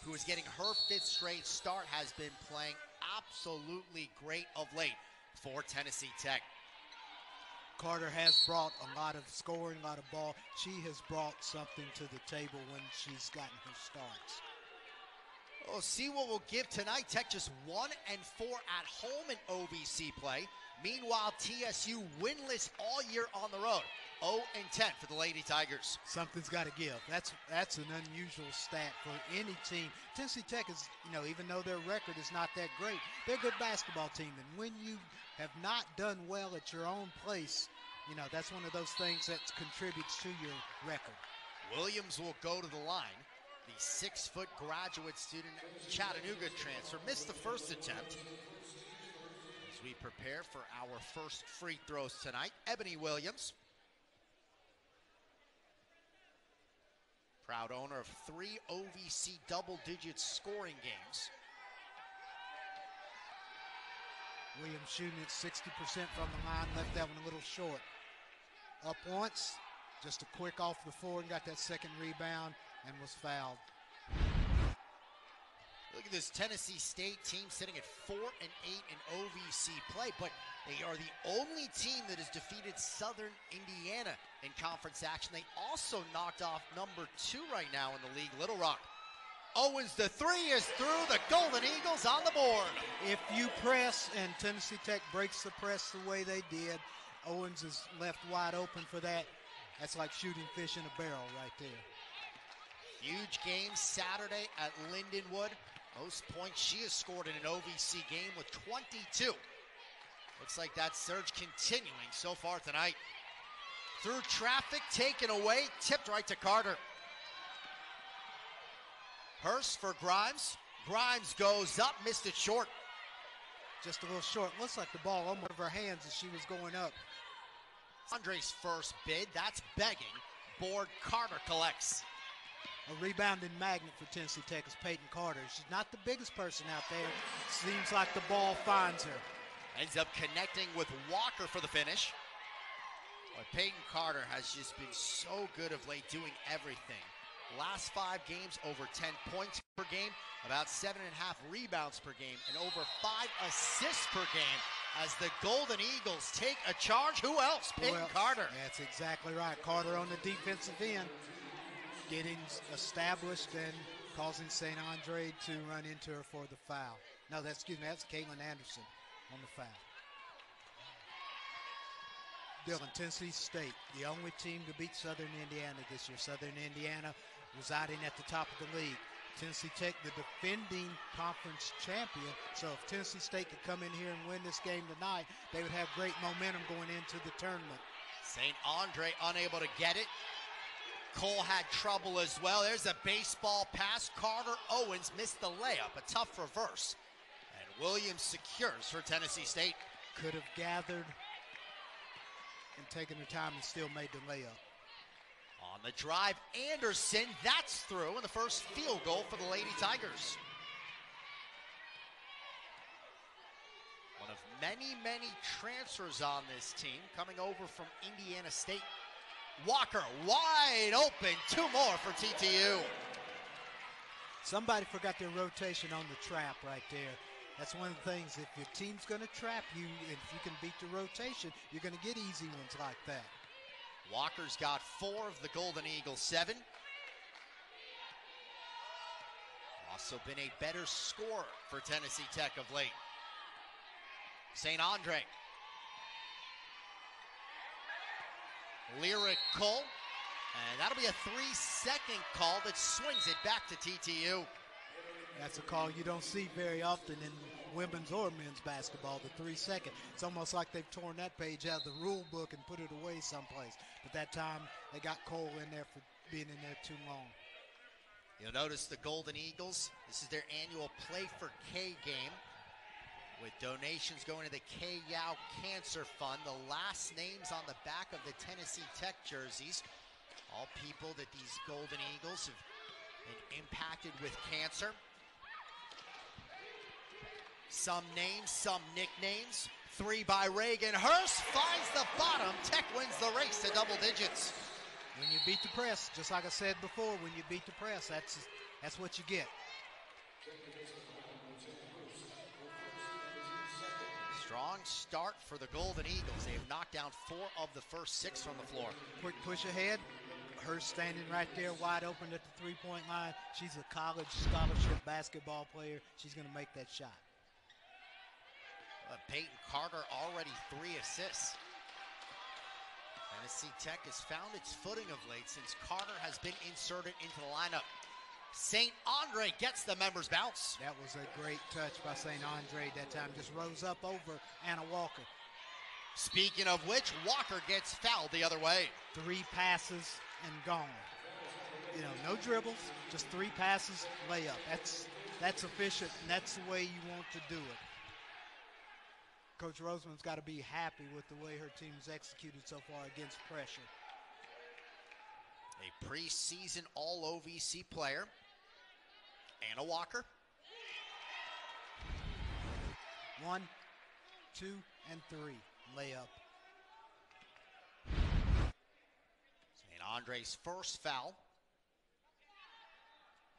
who is getting her 5th straight start, has been playing absolutely great of late for Tennessee Tech. Carter has brought a lot of scoring, a lot of ball. She has brought something to the table when she's gotten her starts. We'll see what we'll give tonight. Tech just 1-4 at home in OVC play. Meanwhile, TSU winless all year on the road. 0-10 for the Lady Tigers. Something's got to give. That's an unusual stat for any team. Tennessee Tech is, even though their record is not that great, they're a good basketball team. And when you have not done well at your own place, that's one of those things that contributes to your record. Williams will go to the line. The 6-foot graduate student, Chattanooga transfer, missed the first attempt. As we prepare for our first free throws tonight, Ebony Williams, proud owner of 3 OVC double-digit scoring games. Williams shooting at 60% from the line, left that one a little short. Up once, just a quick off the floor and got that second rebound and was fouled. Look at this Tennessee State team sitting at 4-8 in OVC play, but they are the only team that has defeated Southern Indiana in conference action. They also knocked off number 2 right now in the league, Little Rock. Owens, the 3 is through. The Golden Eagles on the board. If you press and Tennessee Tech breaks the press the way they did, Owens is left wide open for that. That's like shooting fish in a barrel right there. Huge game Saturday at Lindenwood. Most points she has scored in an OVC game with 22. Looks like that surge continuing so far tonight. Through traffic, taken away, tipped right to Carter. Hurst for Grimes. Grimes goes up, missed it short. Just a little short. Looks like the ball almost out of her hands as she was going up. Andre's first bid, that's begging. Board Carter collects. A rebounding magnet for Tennessee Tech is Peyton Carter. She's not the biggest person out there. Seems like the ball finds her. Ends up connecting with Walker for the finish. But Peyton Carter has just been so good of late, doing everything. Last 5 games, over 10 points per game, about 7.5 rebounds per game, and over 5 assists per game as the Golden Eagles take a charge. Who else? Peyton Carter. That's exactly right. Carter on the defensive end, getting established and causing St. Andre to run into her for the foul. No, that's Caitlin Anderson on the foul. Dylan, Tennessee State, the only team to beat Southern Indiana this year. Southern Indiana residing at the top of the league. Tennessee Tech, the defending conference champion. So if Tennessee State could come in here and win this game tonight, they would have great momentum going into the tournament. St. Andre unable to get it. Cole had trouble as well. There's a baseball pass. Carter Owens missed the layup. A tough reverse. And Williams secures for Tennessee State. Could have gathered and taken their time and still made the layup. On the drive, Anderson, that's through, and the first field goal for the Lady Tigers. One of many, many transfers on this team coming over from Indiana State. Walker wide open, 2 more for TTU. Somebody forgot their rotation on the trap right there. That's one of the things, if your team's going to trap you, and if you can beat the rotation, you're going to get easy ones like that. Walker's got 4 of the Golden Eagles 7. Also been a better scorer for Tennessee Tech of late. St. Andre. Lyric Cole. And that'll be a 3-second call that swings it back to TTU. That's a call you don't see very often in women's or men's basketball, the 3-second. It's almost like they've torn that page out of the rule book and put it away someplace. But that time, they got Cole in there for being in there too long. You'll notice the Golden Eagles, this is their annual Play for K game, with donations going to the K Yao Cancer Fund. The last names on the back of the Tennessee Tech jerseys, all people that these Golden Eagles have been impacted with cancer. Some names, some nicknames. 3 by Reagan. Hurst finds the bottom. Tech wins the race to double digits. When you beat the press, just like I said before, when you beat the press, that's what you get. Strong start for the Golden Eagles. They have knocked down 4 of the first 6 from the floor. Quick push ahead. Her standing right there wide open at the three-point line. She's a college scholarship basketball player. She's going to make that shot. Peyton Carter already 3 assists. Tennessee Tech has found its footing of late since Carter has been inserted into the lineup. St. Andre gets the members bounce. That was a great touch by St. Andre that time. Just rose up over Anna Walker. Speaking of which, Walker gets fouled the other way. 3 passes and gone. You know, no dribbles, just 3 passes, layup. That's efficient, and that's the way you want to do it. Coach Roseman's got to be happy with the way her team's executed so far against pressure. A preseason All-OVC player, Anna Walker. 1, 2, and 3. Layup. St. Andre's first foul.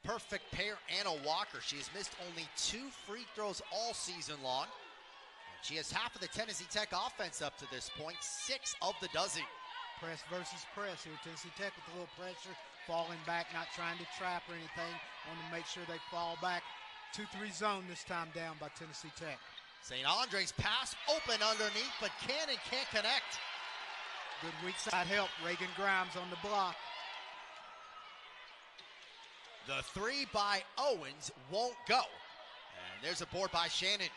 Perfect pair, Anna Walker. She has missed only 2 free throws all season long. And she has half of the Tennessee Tech offense up to this point, 6 of the dozen. Press versus press here. Tennessee Tech with a little pressure, falling back, not trying to trap or anything. Want to make sure they fall back. 2-3 zone this time down by Tennessee Tech. St. Andre's pass open underneath, but Cannon can't connect. Good weak side help. Reagan Grimes on the block. The 3 by Owens won't go. And there's a board by Shannon.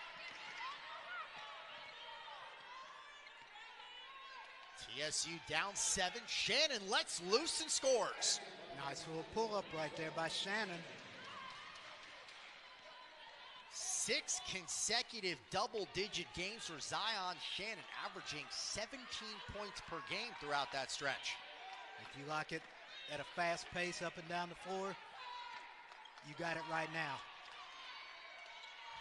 TSU down 7. Shannon lets loose and scores. Nice little pull-up right there by Shannon. 6 consecutive double-digit games for Zion Shannon, averaging 17 points per game throughout that stretch. If you like it at a fast pace up and down the floor, you got it right now.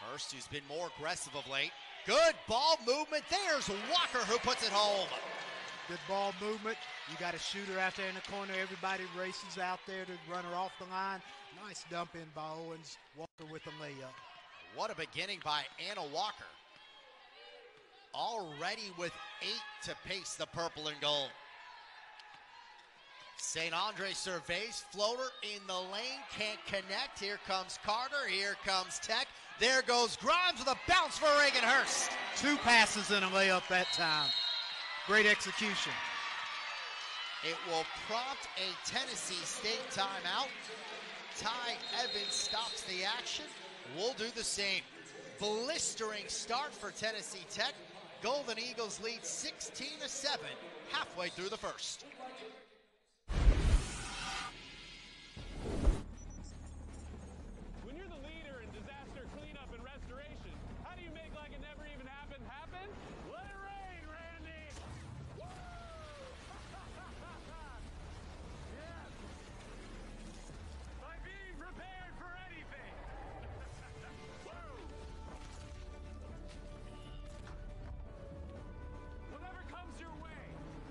Hurst, who's been more aggressive of late. Good ball movement. There's Walker who puts it home. Good ball movement. You got a shooter out there in the corner. Everybody races out there to run her off the line. Nice dump in by Owens. Walker with the layup. What a beginning by Anna Walker. Already with 8 to pace the purple and gold. St. Andre surveys, floater in the lane, can't connect. Here comes Carter, here comes Tech. There goes Grimes with a bounce for Reagan Hurst. 2 passes and a layup that time. Great execution. It will prompt a Tennessee State timeout. Ty Evans stops the action. We'll do the same. Blistering start for Tennessee Tech. Golden Eagles lead 16-7 halfway through the first. When you're the leader in disaster cleanup and restoration, how do you make like it never even happened happen? Let it rain, Randy! Woo! Yes! By being prepared for anything! Woo! Whatever comes your way,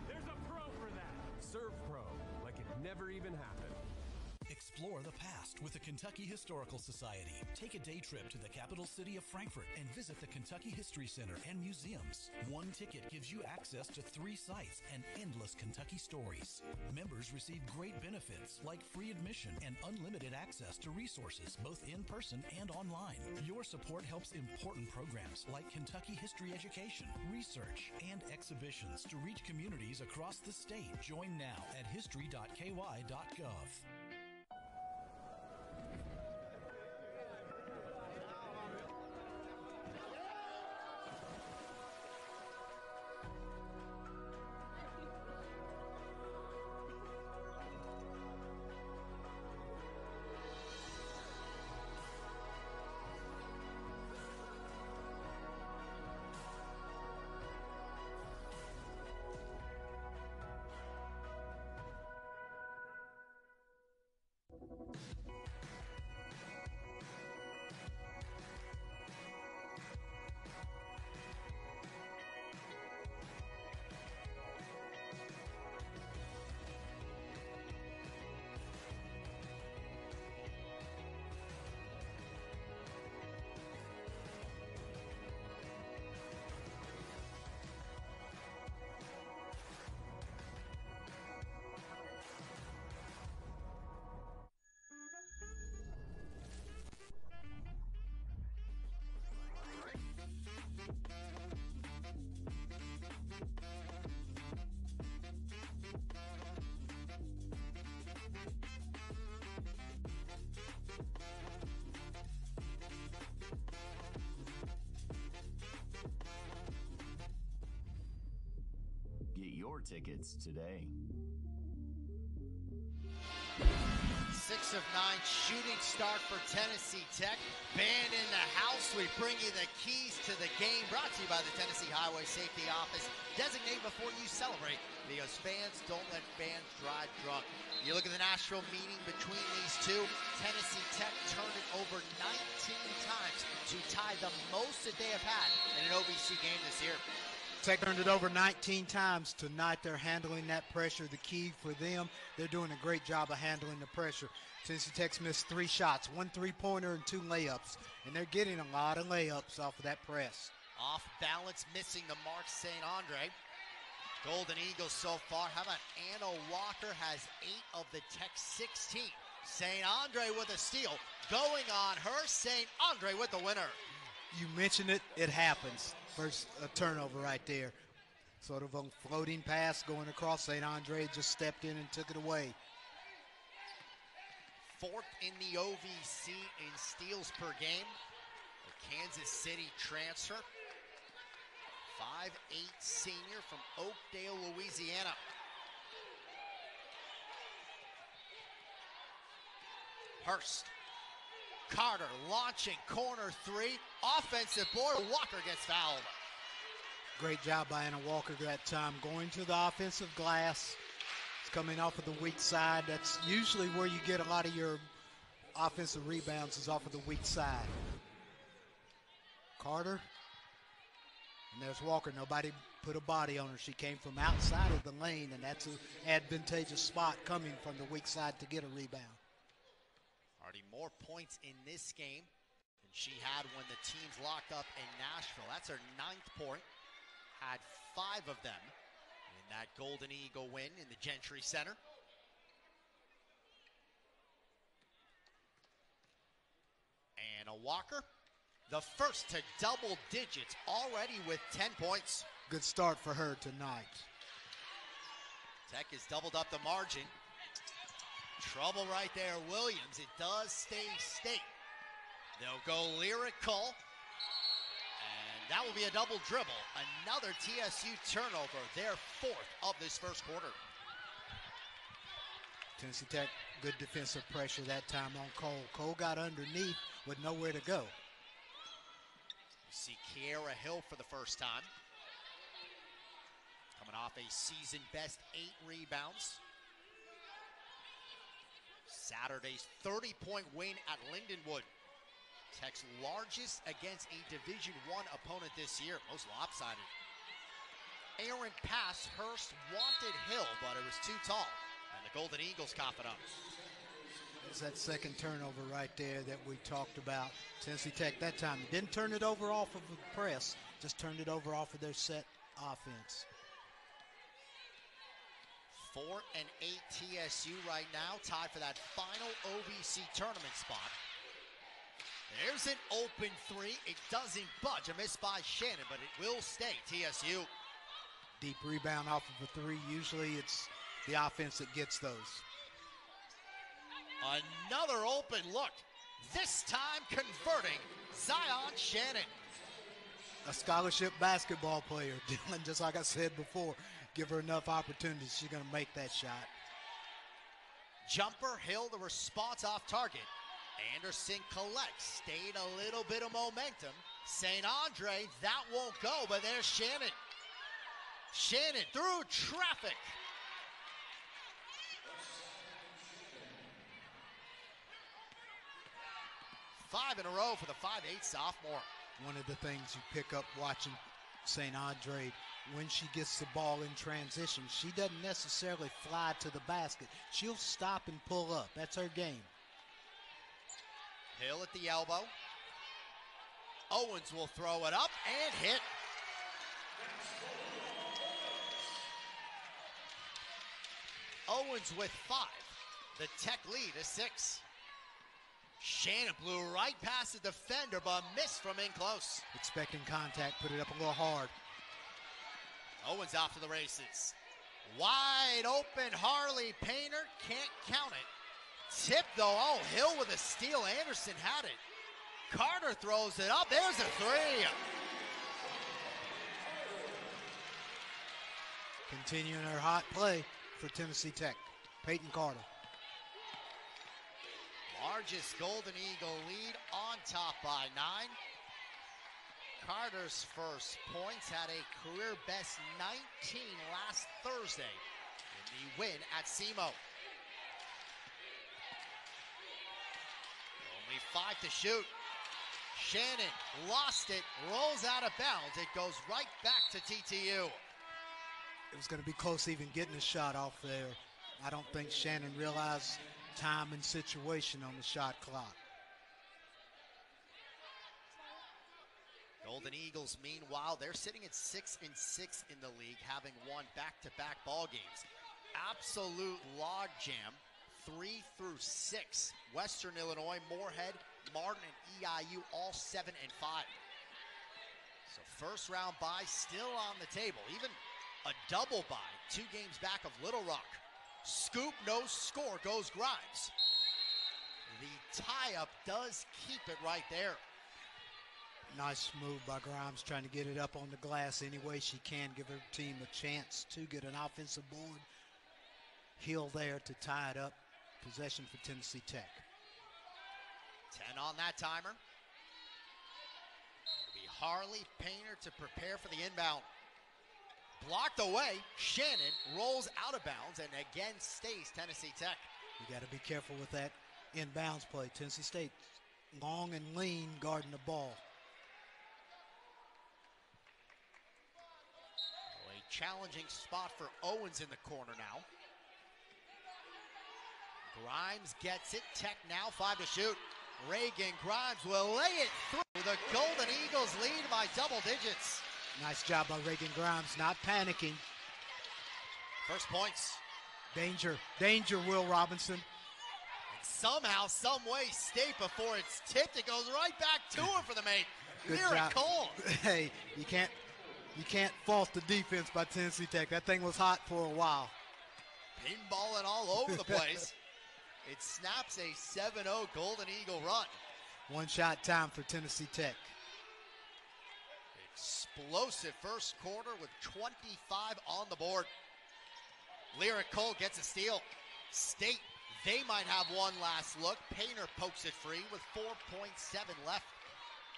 there's a pro for that. Serve Pro, like it never even happened. Explore the past with the Kentucky Historical Society. Take a day trip to the capital city of Frankfort and visit the Kentucky History Center and museums. 1 ticket gives you access to 3 sites and endless Kentucky stories. Members receive great benefits like free admission and unlimited access to resources both in person and online. Your support helps important programs like Kentucky History Education, research, and exhibitions to reach communities across the state. Join now at history.ky.gov. your tickets today. 6 of 9 shooting start for Tennessee Tech. Band in the house. We bring you the keys to the game. Brought to you by the Tennessee Highway Safety Office. Designate before you celebrate, because fans don't let fans drive drunk. You look at the national meeting between these two. Tennessee Tech turned it over 19 times to tie the most that they have had in an OVC game this year. Tech turned it over 19 times. Tonight they're handling that pressure. The key for them, they're doing a great job of handling the pressure. Tennessee Tech's missed 3 shots, 1 3-pointer and 2 layups, and they're getting a lot of layups off of that press. Off balance, missing the mark, St. Andre. Golden Eagles so far. How about Anna Walker has 8 of the Tech 16. St. Andre with a steal. Going on her, St. Andre with the winner. You mentioned it, it happens. First a turnover right there. Sort of a floating pass going across. St. Andre just stepped in and took it away. 4th in the OVC in steals per game. The Kansas City transfer. 5'8" senior from Oakdale, Louisiana. Hurst. Carter launching corner 3. Offensive board. Walker gets fouled. Great job by Anna Walker that time. Going to the offensive glass. It's coming off of the weak side. That's usually where you get a lot of your offensive rebounds, is off of the weak side. Carter. And there's Walker. Nobody put a body on her. She came from outside of the lane, and that's an advantageous spot coming from the weak side to get a rebound. Already more points in this game than she had when the teams locked up in Nashville. That's her 9th point. Had 5 of them in that Golden Eagle win in the Gentry Center. And a Walker, the first to double digits, already with 10 points. Good start for her tonight. Tech has doubled up the margin. Trouble right there, Williams. It does stay state. They'll go lyrical. And that will be a double dribble. Another TSU turnover, their 4th of this first quarter. Tennessee Tech, good defensive pressure that time on Cole. Cole got underneath with nowhere to go. You see Kiera Hill for the first time. Coming off a season best 8 rebounds. Saturday's 30-point win at Lindenwood. Tech's largest against a Division I opponent this year, most lopsided. Errant pass, Hurst wanted Hill, but it was too tall, and the Golden Eagles cough it up. There's that second turnover right there that we talked about. Tennessee Tech that time didn't turn it over off of the press, just turned it over off of their set offense. 4 and 8 TSU right now, tied for that final OVC tournament spot. There's an open 3. It doesn't budge. A miss by Shannon, but it will stay TSU. Deep rebound off of a 3. Usually it's the offense that gets those. Another open look. This time converting, Zion Shannon. A scholarship basketball player, Dylan, just like I said before. Give her enough opportunities, she's going to make that shot. Jumper, Hill, the response off target. Anderson collects, stayed a little bit of momentum. St. Andre, that won't go, but there's Shannon. Shannon through traffic. Five in a row for the 5'8" sophomore. One of the things you pick up watching St. Andre, when she gets the ball in transition, she doesn't necessarily fly to the basket. She'll stop and pull up. That's her game. Hill at the elbow. Owens will throw it up and hit. Owens with 5. The Tech lead is 6. Shannon blew right past the defender, but missed from in close. Expecting contact, put it up a little hard. Owens off to the races. Wide open, Harley Painter, can't count it. Tip though, oh, Hill with a steal, Anderson had it. Carter throws it up, there's a 3. Continuing her hot play for Tennessee Tech. Peyton Carter. Largest Golden Eagle lead on top by 9. Carter's first points had a career best 19 last Thursday in the win at SEMO. Only 5 to shoot. Shannon lost it, rolls out of bounds. It goes right back to TTU. It was going to be close even getting a shot off there. I don't think Shannon realized time and situation on the shot clock. Golden Eagles, meanwhile, they're sitting at 6-6 in the league, having won back-to-back ball games. Absolute logjam, 3 through 6. Western Illinois, Moorhead, Martin, and EIU all 7-5. So first round bye still on the table. Even a double bye, 2 games back of Little Rock. Scoop, no score, goes Grimes. The tie-up does keep it right there. Nice move by Grimes, trying to get it up on the glass any way she can, give her team a chance to get an offensive board. Hill there to tie it up. Possession for Tennessee Tech. 10 on that timer. It'll be Harley Painter to prepare for the inbound. Blocked away. Shannon rolls out of bounds and again stays Tennessee Tech. You got to be careful with that inbounds play. Tennessee State long and lean guarding the ball. A challenging spot for Owens in the corner now. Grimes gets it. Tech now 5 to shoot. Reagan Grimes will lay it through. The Golden Eagles lead by double digits. Nice job by Reagan Grimes, not panicking. First points. Danger, danger, Will Robinson. And somehow, some way, State before it's tipped. It goes right back to her for the mate. Good Lyric job. Cole. Hey, you can't fault the defense by Tennessee Tech. That thing was hot for a while. Pinballing all over the place. It snaps a 7-0 Golden Eagle run. One shot time for Tennessee Tech. Explosive first quarter with 25 on the board. Lyric Cole gets a steal. State, they might have one last look. Painter pokes it free with 4.7 left.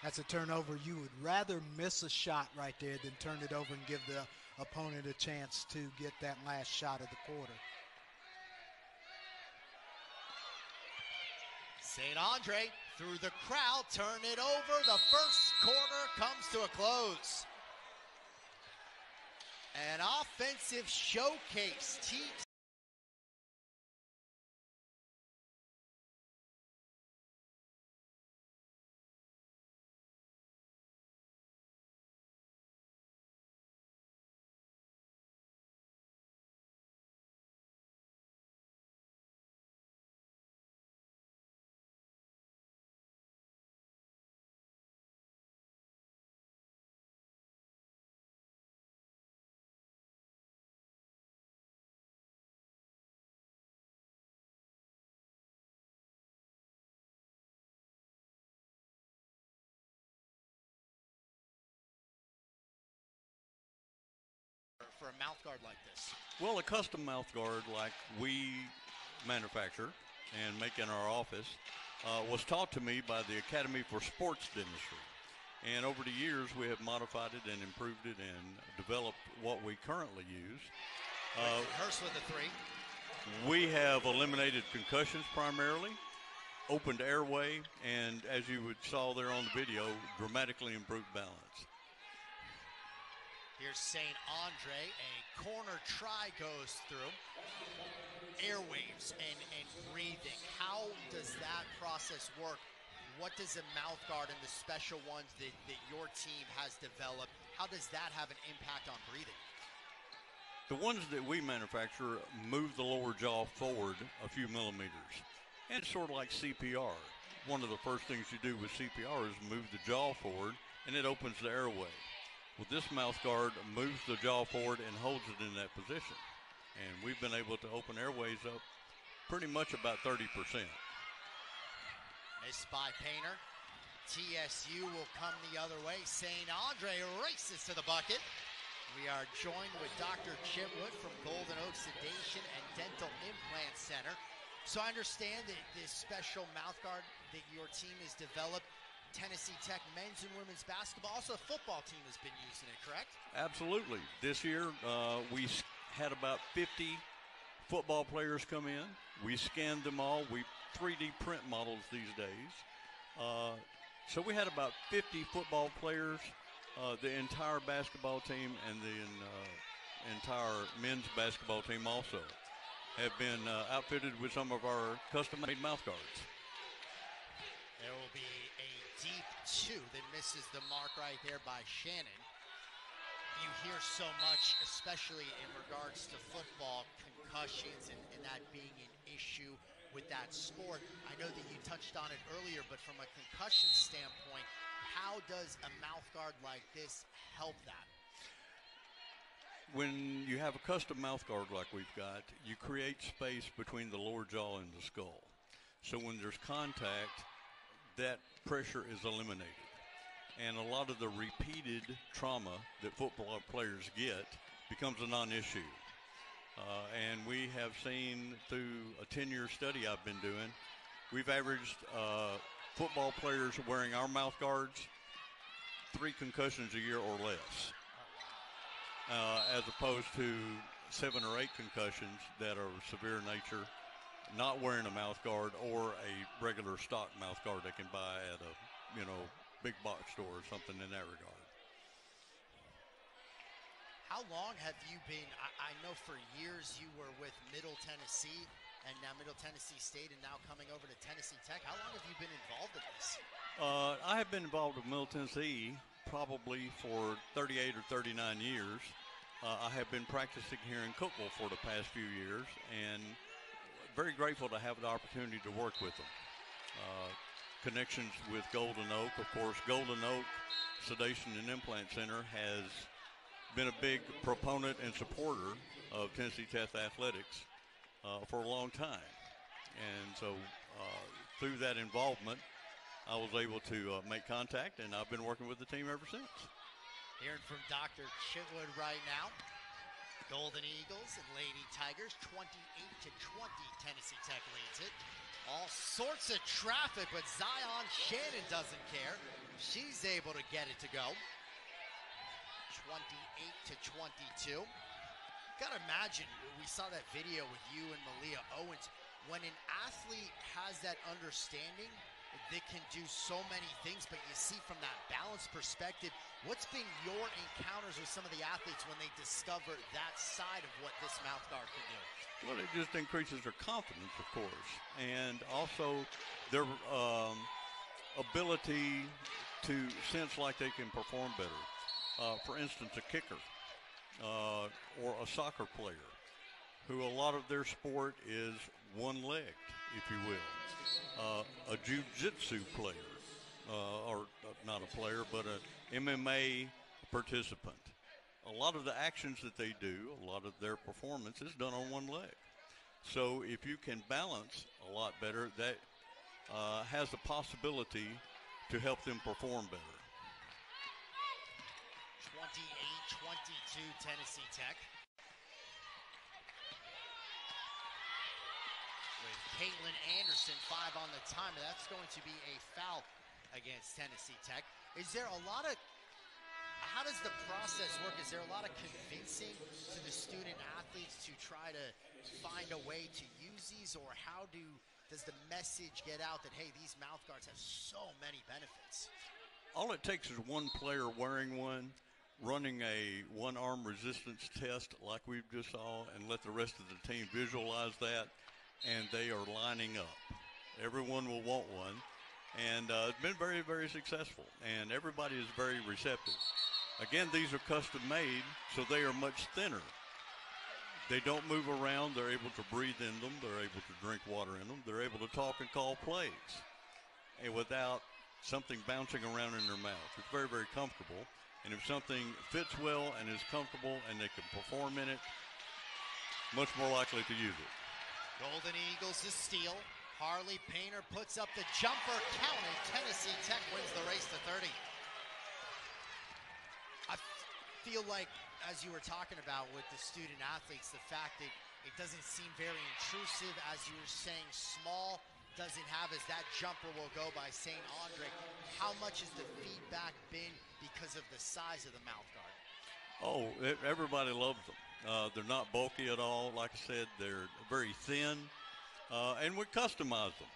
That's a turnover. You would rather miss a shot right there than turn it over and give the opponent a chance to get that last shot of the quarter. St. Andre through the crowd, turn it over. The first quarter comes to a close. An offensive showcase. For a mouth guard like this? Well, a custom mouth guard like we manufacture and make in our office was taught to me by the Academy for Sports Dentistry. And over the years, we have modified it and improved it and developed what we currently use. Hurst with the 3. We have eliminated concussions primarily, opened airway, and as you saw there on the video, dramatically improved balance. Here's St. Andre, a corner try goes through. Airwaves and breathing. How does that process work? What does a mouth guard and the special ones that your team has developed, how does that have an impact on breathing? The ones that we manufacture move the lower jaw forward a few millimeters. And it's sort of like CPR. One of the first things you do with CPR is move the jaw forward, and it opens the airway. With this mouth guard, moves the jaw forward and holds it in that position. And we've been able to open airways up pretty much about 30%. Missed by Painter. TSU will come the other way. St. Andre races to the bucket. We are joined with Dr. Chitwood from Golden Oak Sedation and Dental Implant Center. So I understand that this special mouthguard that your team has developed, Tennessee Tech men's and women's basketball, also the football team has been using it, correct? Absolutely. This year, we had about 50 football players come in. We scanned them all. We 3D print models these days. So we had about 50 football players, the entire basketball team, and the entire men's basketball team also have been outfitted with some of our custom-made mouth guards. There will be a deep two that misses the mark right there by Shannon. You hear so much, especially in regards to football, concussions, and that being an issue with that sport. I know that you touched on it earlier, but from a concussion standpoint, how does a mouth guard like this help that? When you have a custom mouth guard like we've got, you create space between the lower jaw and the skull. So when there's contact, that pressure is eliminated. And a lot of the repeated trauma that football players get becomes a non-issue. And we have seen through a 10-year study I've been doing, we've averaged football players wearing our mouth guards 3 concussions a year or less, as opposed to 7 or 8 concussions that are severe in nature, not wearing a mouth guard or a regular stock mouth guard they can buy at a, big box store or something in that regard. How long have you been, I know for years you were with Middle Tennessee and now Middle Tennessee State and now coming over to Tennessee Tech. How long have you been involved in this? I have been involved with Middle Tennessee probably for 38 or 39 years. I have been practicing here in Cookeville for the past few years and very grateful to have the opportunity to work with them. Connections with Golden Oak. Of course, Golden Oak Sedation and Implant Center has been a big proponent and supporter of Tennessee Tech athletics for a long time. And so through that involvement, I was able to make contact, and I've been working with the team ever since. Hearing from Dr. Chitwood right now. Golden Eagles and Lady Tigers, 28-20, Tennessee Tech leads it. All sorts of traffic, but Zion Shannon doesn't care. She's able to get it to go. 28-22. Gotta imagine, we saw that video with you and Malia Owens. When an athlete has that understanding, they can do so many things, but you see from that balance perspective, what's been your encounters with some of the athletes when they discover that side of what this mouth guard can do? Well, it just increases their confidence, of course, and also their ability to sense like they can perform better. For instance, a kicker or a soccer player who a lot of their sport is one-legged, if you will. A jiu-jitsu player, or not a player, but an MMA participant. A lot of the actions that they do, a lot of their performance is done on one leg. So if you can balance a lot better, that has the possibility to help them perform better. 28-22 Tennessee Tech. With Caitlin Anderson, 5 on the timer. That's going to be a foul against Tennessee Tech. Is there a lot of, how does the process work? Is there a lot of convincing to the student athletes to try to find a way to use these, or does the message get out that, hey, these mouth guards have so many benefits? All it takes is one player wearing one, running a one-arm resistance test like we just saw, and let the rest of the team visualize that, and they are lining up. Everyone will want one, and it's been very, very successful, and everybody is very receptive. Again, these are custom made, so they are much thinner. They don't move around. They're able to breathe in them. They're able to drink water in them. They're able to talk and call plays, and without something bouncing around in their mouth. It's very, very comfortable. And if something fits well and is comfortable and they can perform in it, much more likely to use it. Golden Eagles to steal. Harley Painter puts up the jumper, counted. Tennessee Tech wins the race to 30. I feel like, as you were talking about with the student athletes, the fact that it doesn't seem very intrusive, as you were saying, small, doesn't have as that jumper will go by St. Andre. How much has the feedback been because of the size of the mouth guard? Oh, everybody loves them. They're not bulky at all. Like I said, they're very thin, and we customize them.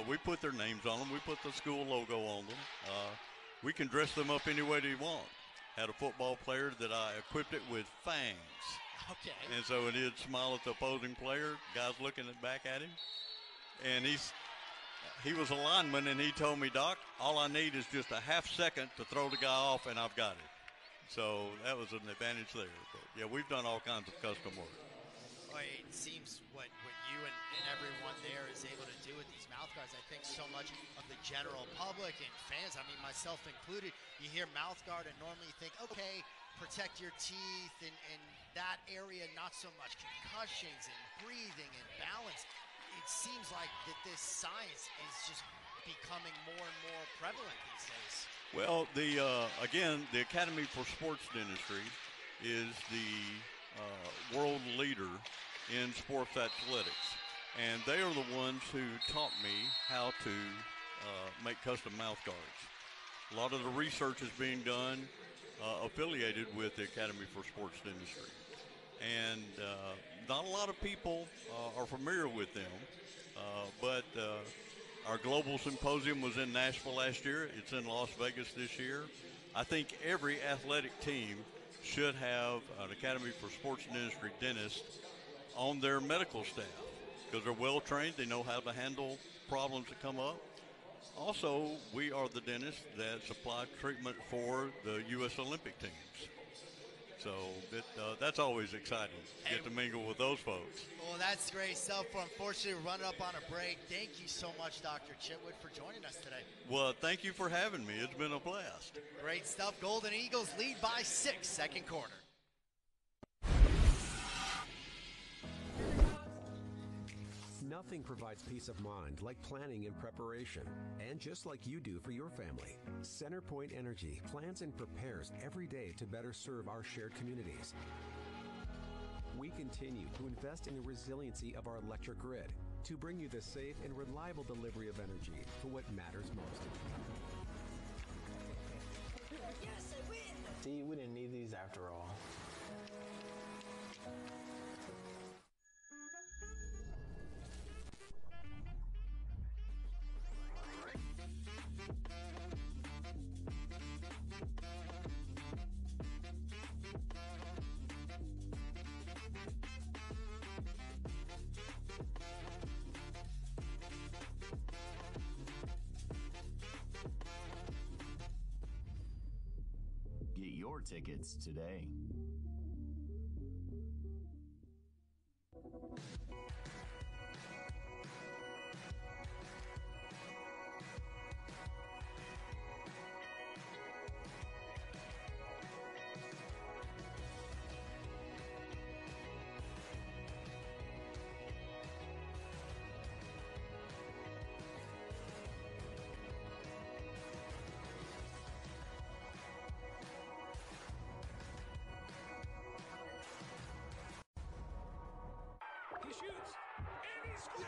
We put their names on them. We put the school logo on them. We can dress them up any way they want. Had a football player that I equipped it with fangs. Okay. And so when he'd smile at the opposing player, guys looking back at him. And he was a lineman, and he told me, Doc, all I need is just a half second to throw the guy off, and I've got it. So that was an advantage there. But, yeah, we've done all kinds of custom work. Well, it seems what you and everyone there is able to do with these mouth guards. I think so much of the general public and fans, I mean, myself included, you hear mouth guard and normally think, okay, protect your teeth and that area, not so much concussions and breathing and balance. It seems like that this science is just becoming more and more prevalent these days. Well, again, the Academy for Sports Dentistry is the world leader in sports athletics, and they are the ones who taught me how to make custom mouth guards. A lot of the research is being done affiliated with the Academy for Sports Dentistry, and not a lot of people are familiar with them, but our global symposium was in Nashville last year. It's in Las Vegas this year. I think every athletic team should have an Academy for Sports Dentistry dentist on their medical staff because they're well trained. They know how to handle problems that come up. Also, we are the dentists that supply treatment for the U.S. Olympic teams. So that's always exciting to get to mingle with those folks. Well, that's great stuff. Unfortunately, we're running up on a break. Thank you so much, Dr. Chitwood, for joining us today. Well, thank you for having me. It's been a blast. Great stuff. Golden Eagles lead by 6, second quarter. Nothing provides peace of mind like planning and preparation. And just like you do for your family, CenterPoint Energy plans and prepares every day to better serve our shared communities. We continue to invest in the resiliency of our electric grid to bring you the safe and reliable delivery of energy for what matters most. Yes, I win! See, we didn't need these after all. Get your tickets today. He shoots, and he scores!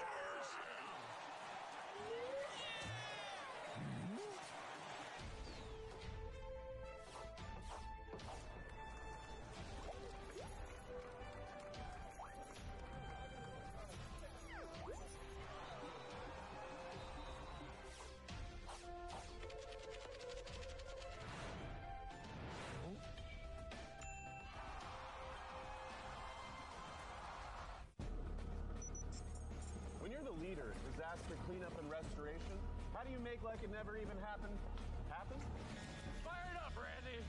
When you're the leader in disaster cleanup and restoration, how do you make like it never even happened happen? Fire it up, Randy!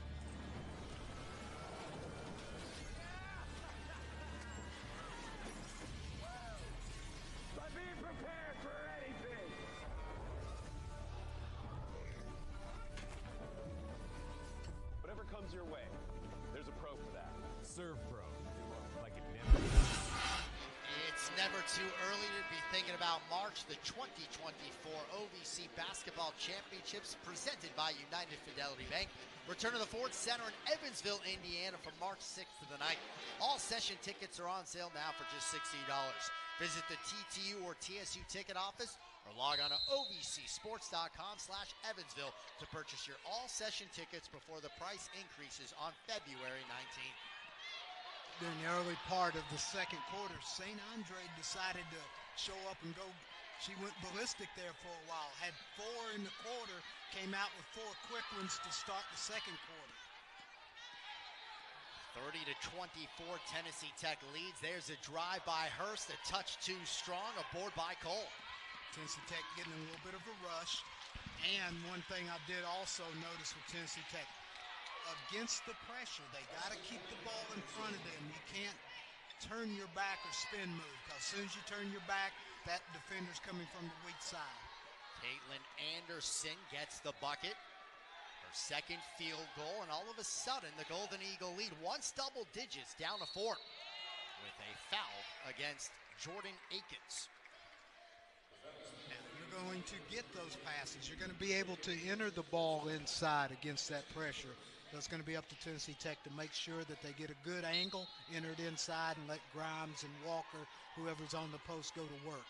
By being prepared for anything! Whatever comes your way, there's a pro for that. Serve Pro, like it never. It's never too early to be thinking about March, the 2024 OVC Basketball Championships presented by United Fidelity Bank. Return to the Ford Center in Evansville, Indiana from March 6th to the 9th. All session tickets are on sale now for just $60. Visit the TTU or TSU ticket office or log on to ovcsports.com/Evansville to purchase your all-session tickets before the price increases on February 19th. During the early part of the second quarter, St. Andre decided to show up and go. She went ballistic there for a while, had 4 in the quarter, came out with 4 quick ones to start the second quarter. 30-24, Tennessee Tech leads. There's a drive by Hurst, a touch too strong, a board by Cole. Tennessee Tech getting a little bit of a rush. And one thing I did also notice with Tennessee Tech, against the pressure, they got to keep the ball in front of them. You can't turn your back or spin move, because as soon as you turn your back, that defender's coming from the weak side. Caitlin Anderson gets the bucket. Her second field goal, and all of a sudden, the Golden Eagle lead once double digits down to 4 with a foul against Jordan Akins. Now, you're going to get those passes. You're going to be able to enter the ball inside against that pressure. So it's going to be up to Tennessee Tech to make sure that they get a good angle, enter it inside, and let Grimes and Walker, whoever's on the post, go to work.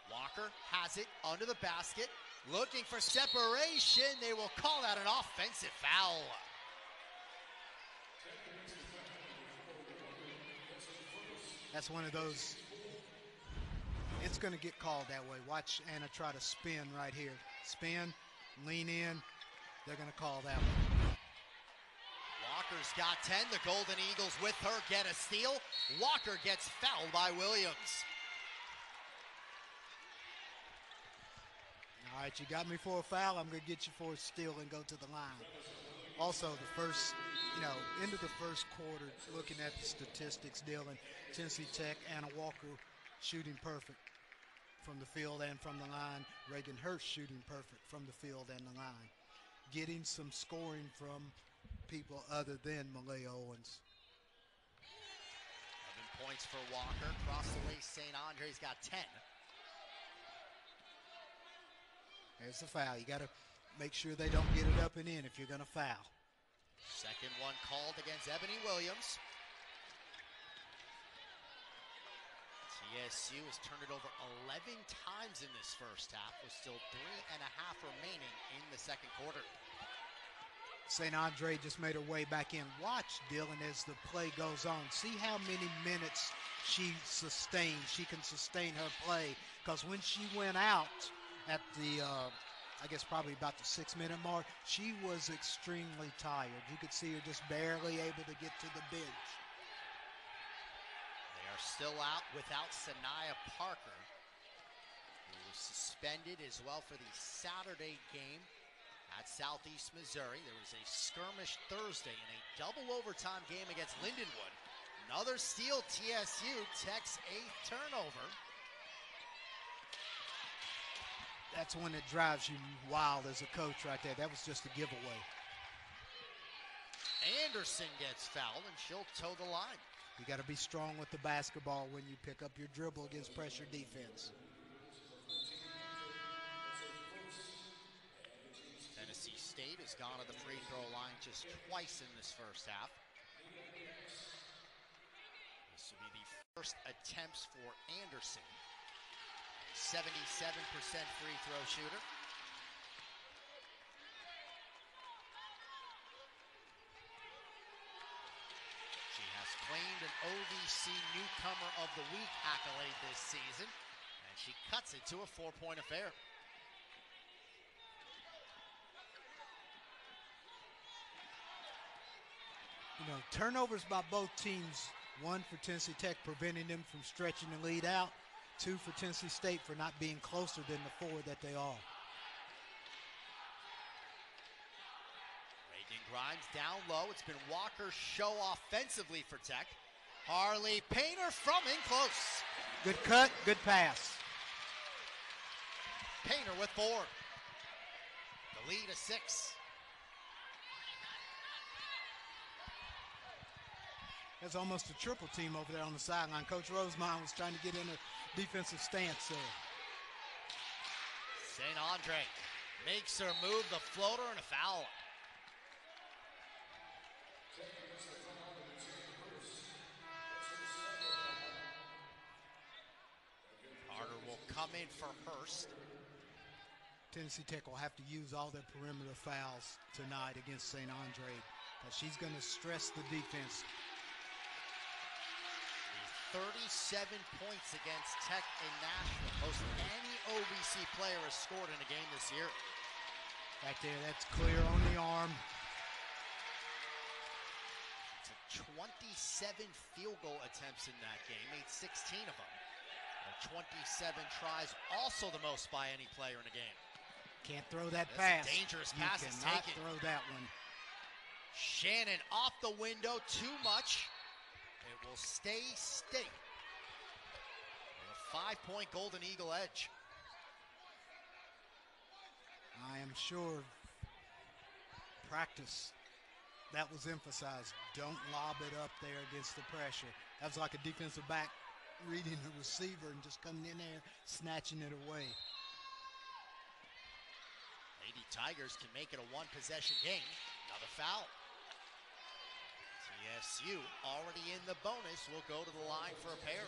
Walker has it under the basket, looking for separation. They will call out an offensive foul. That's one of those, it's going to get called that way. Watch Anna try to spin right here. Spin, lean in, they're going to call that one. Walker's got 10. The Golden Eagles with her get a steal. Walker gets fouled by Williams. All right, you got me for a foul. I'm going to get you for a steal and go to the line. Also, the first, into the first quarter, looking at the statistics, Dylan, Tennessee Tech, Anna Walker shooting perfect from the field and from the line. Reagan Hurst shooting perfect from the field and the line. Getting some scoring from people other than Malaya Owens. 11 points for Walker. Across the way, St. Andre's got 10. There's the foul. You got to make sure they don't get it up and in if you're going to foul. Second one called against Ebony Williams. TSU has turned it over 11 times in this first half, with still 3.5 remaining in the second quarter. St. Andre just made her way back in. Watch, Dylan, as the play goes on. See how many minutes she sustains. She can sustain her play, because when she went out at the, I guess probably about the 6-minute mark, she was extremely tired. You could see her just barely able to get to the bench. They are still out without Sanaya Parker, who was suspended as well for the Saturday game at Southeast Missouri. There was a skirmish Thursday in a double overtime game against Lindenwood. Another steal, TSU. Tech's 8th turnover. That's one that drives you wild as a coach right there. That was just a giveaway. Anderson gets fouled, and she'll toe the line. You got to be strong with the basketball when you pick up your dribble against pressure defense. Tennessee State has gone to the free throw line just twice in this first half. This will be the first attempts for Anderson. 77% free throw shooter. She has claimed an OVC Newcomer of the Week accolade this season, and she cuts it to a 4-point affair. Turnovers by both teams. One for Tennessee Tech, preventing them from stretching the lead out. 2 for Tennessee State for not being closer than the 4 that they are. Reagan Grimes down low. It's been Walker's show offensively for Tech. Harley Painter from in close. Good cut, good pass. Painter with 4. The lead is 6. There's almost a triple team over there on the sideline. Coach Rosemond was trying to get in a defensive stance there. St. Andre makes her move, the floater, and a foul. Carter will come in for Hurst. Tennessee Tech will have to use all their perimeter fouls tonight against St. Andre, because she's going to stress the defense. 37 points against Tech in Nashville. Most any OVC player has scored in a game this year. Right there, that's clear on the arm. It's 27 field goal attempts in that game, made 16 of them. 27 tries, also the most by any player in a game. Can't throw that That's pass. A dangerous pass is cannot taken. throw that one. Shannon off the window, too much. It will stay state. With a 5-point Golden Eagle edge. I am sure practice, that was emphasized. Don't lob it up there against the pressure. That was like a defensive back reading the receiver and just coming in there, snatching it away. Lady Tigers can make it a one-possession game. Another foul. TSU already in the bonus will go to the line for a pair.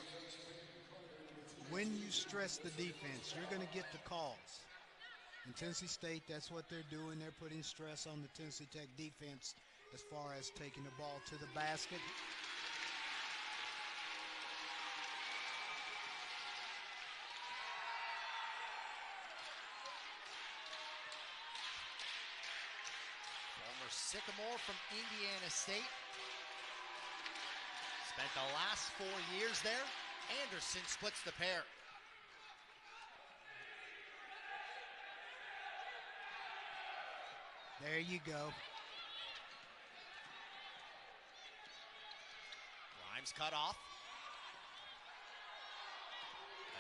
When you stress the defense, you're going to get the calls. In Tennessee State, that's what they're doing. They're putting stress on the Tennessee Tech defense as far as taking the ball to the basket. Former Sycamore from Indiana State. Spent the last 4 years there. Anderson splits the pair. There you go. Grimes cut off.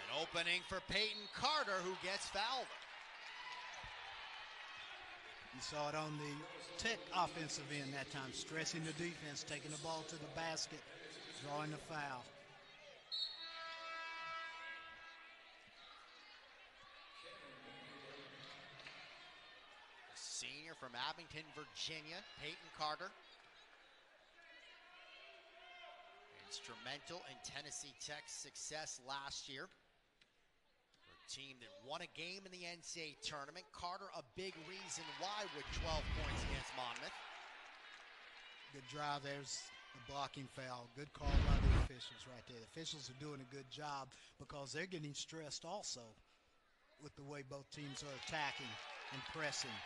An opening for Peyton Carter, who gets fouled. You saw it on the Tech offensive end that time, stressing the defense, taking the ball to the basket, drawing the foul. Senior from Abington, Virginia, Peyton Carter. Instrumental in Tennessee Tech's success last year. For a team that won a game in the NCAA tournament. Carter, a big reason why, with 12 points against Monmouth. Good drive. There's the blocking foul. Good call by the officials right there. The officials are doing a good job because they're getting stressed also with the way both teams are attacking and pressing.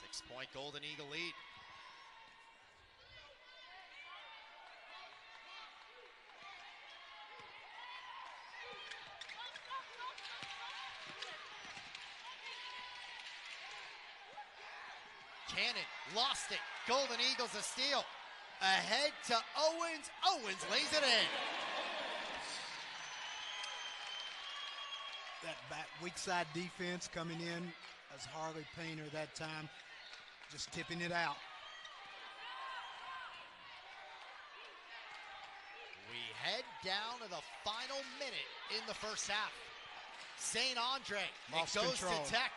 Six-point Golden Eagle lead. Cannon lost it. Golden Eagles a steal. Ahead to Owens. Owens lays it in. That back weak side defense coming in as Harley Painter that time, just tipping it out. We head down to the final minute in the first half. St. Andre, Lost it goes control. to Tech.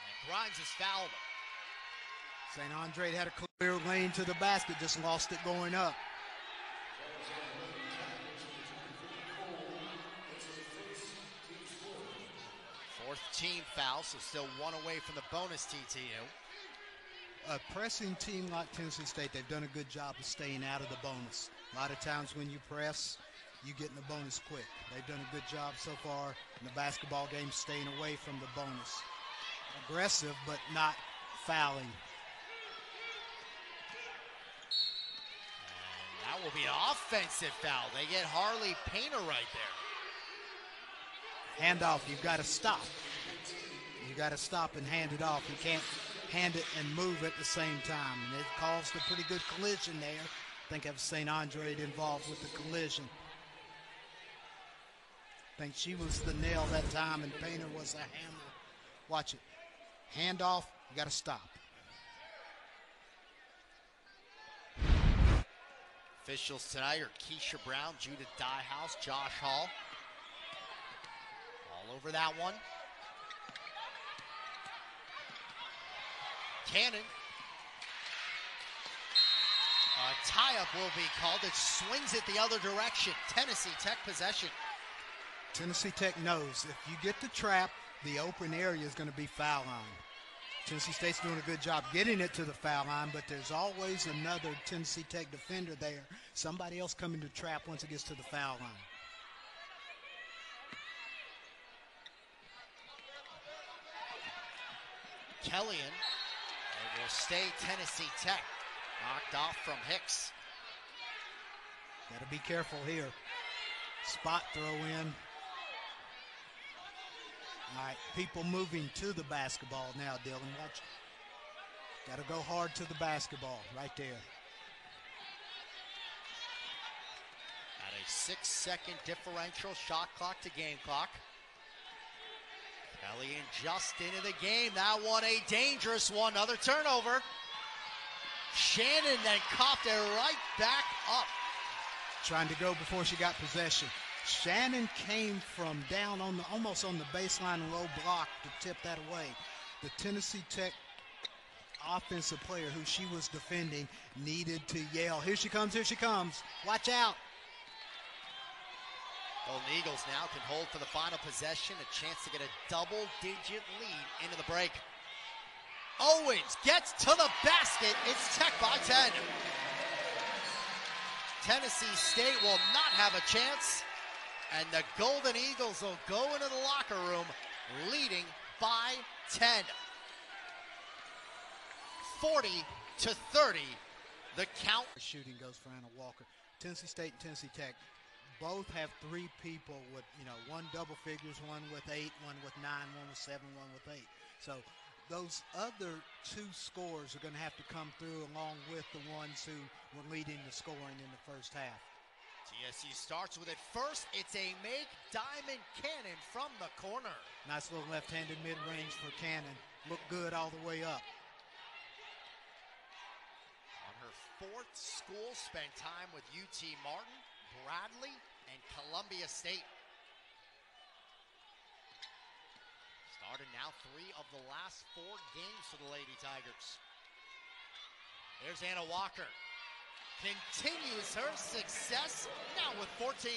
And Grimes is fouled. St. Andre had a clear lane to the basket, just lost it going up. Fourth team foul, so still one away from the bonus TTU. A pressing team like Tennessee State, they've done a good job of staying out of the bonus. A lot of times when you press, you get in the bonus quick. They've done a good job so far in the basketball game, staying away from the bonus. Aggressive, but not fouling. And that will be an offensive foul. They get Harley Painter right there. Handoff, you've got to stop. You've got to stop and hand it off. You can't hand it and move at the same time. And it caused a pretty good collision there. I think of St. Andre involved with the collision. I think she was the nail that time and Painter was a hammer. Watch it. Handoff, You got to stop. Officials tonight are Keisha Brown, Judith Diehouse, Josh Hall. All over that one. Cannon. A tie-up will be called. It swings it the other direction. Tennessee Tech possession. Tennessee Tech knows if you get the trap, the open area is going to be foul line. Tennessee State's doing a good job getting it to the foul line, but there's always another Tennessee Tech defender there. Somebody else coming to trap once it gets to the foul line. Kellyan, it will stay Tennessee Tech. Knocked off from Hicks. Got to be careful here. Spot throw in. All right, people moving to the basketball now, Dylan. Watch. Got to go hard to the basketball right there. At a 6-second differential, shot clock to game clock. Kellyan just into the game. That one a dangerous one. Another turnover. Shannon then coughed it right back up. Trying to go before she got possession. Shannon came from down on the almost on the baseline and low block to tip that away. The Tennessee Tech offensive player who she was defending needed to yell, "Here she comes, here she comes. Watch out." Golden Eagles now can hold for the final possession, a chance to get a double-digit lead into the break. Owens gets to the basket. It's Tech by 10. Tennessee State will not have a chance, and the Golden Eagles will go into the locker room leading by 10. 40-30, the count. Shooting goes for Anna Walker. Tennessee State and Tennessee Tech both have three people with, one double figures, one with 8, one with 9, one with 7, one with 8. So those other two scores are going to have to come through along with the ones who were leading the scoring in the first half. TSU starts with it first. It's a make diamond Cannon from the corner. Nice little left-handed mid-range for Cannon. Looked good all the way up. On her fourth school, spent time with UT Martin, Bradley, and Columbia State. Started now 3 of the last 4 games for the Lady Tigers. There's Anna Walker. Continues her success now with 14.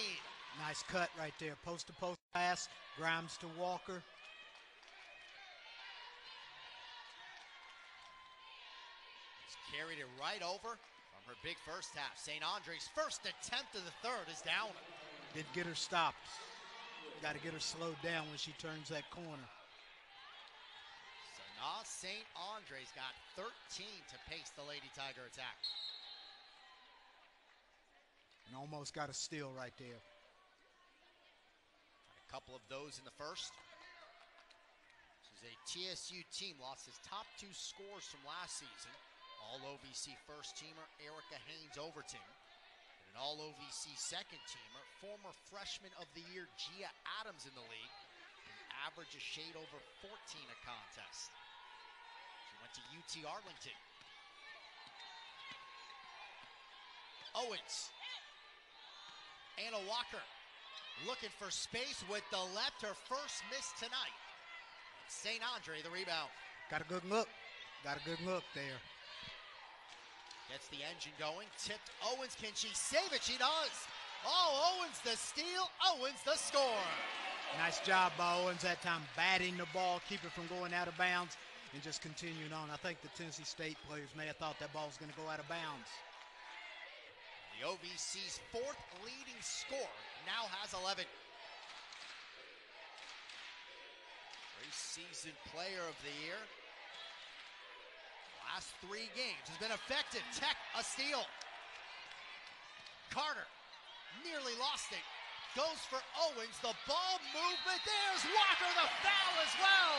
Nice cut right there. Post-to-post pass. Grimes to Walker. She's carried it right over from her big first half. St. Andre's first attempt of the third is down. Didn't get her stopped. Got to get her slowed down when she turns that corner. Sanaa St. Andre's got 13 to pace the Lady Tiger attack. And almost got a steal right there. A couple of those in the first. This is a TSU team, lost his top 2 scores from last season. All-OVC first-teamer Erica Haynes-Overton. And an All-OVC second-teamer, former Freshman of the Year Gia Adams in the league. An average a shade over 14 a contest. She went to UT Arlington. Owens. Anna Walker looking for space with the left, her first miss tonight. St. Andre the rebound. Got a good look. Got a good look there. Gets the engine going. Tipped Owens. Can she save it? She does. Oh, Owens the steal. Owens the score. Nice job by Owens that time, batting the ball, keep it from going out of bounds, and just continuing on. I think the Tennessee State players may have thought that ball was going to go out of bounds. The OVC's 4th leading scorer now has 11. Preseason player of the year. Last 3 games has been effective. Tech, a steal. Carter nearly lost it. Goes for Owens. The ball movement. There's Walker, the foul as well.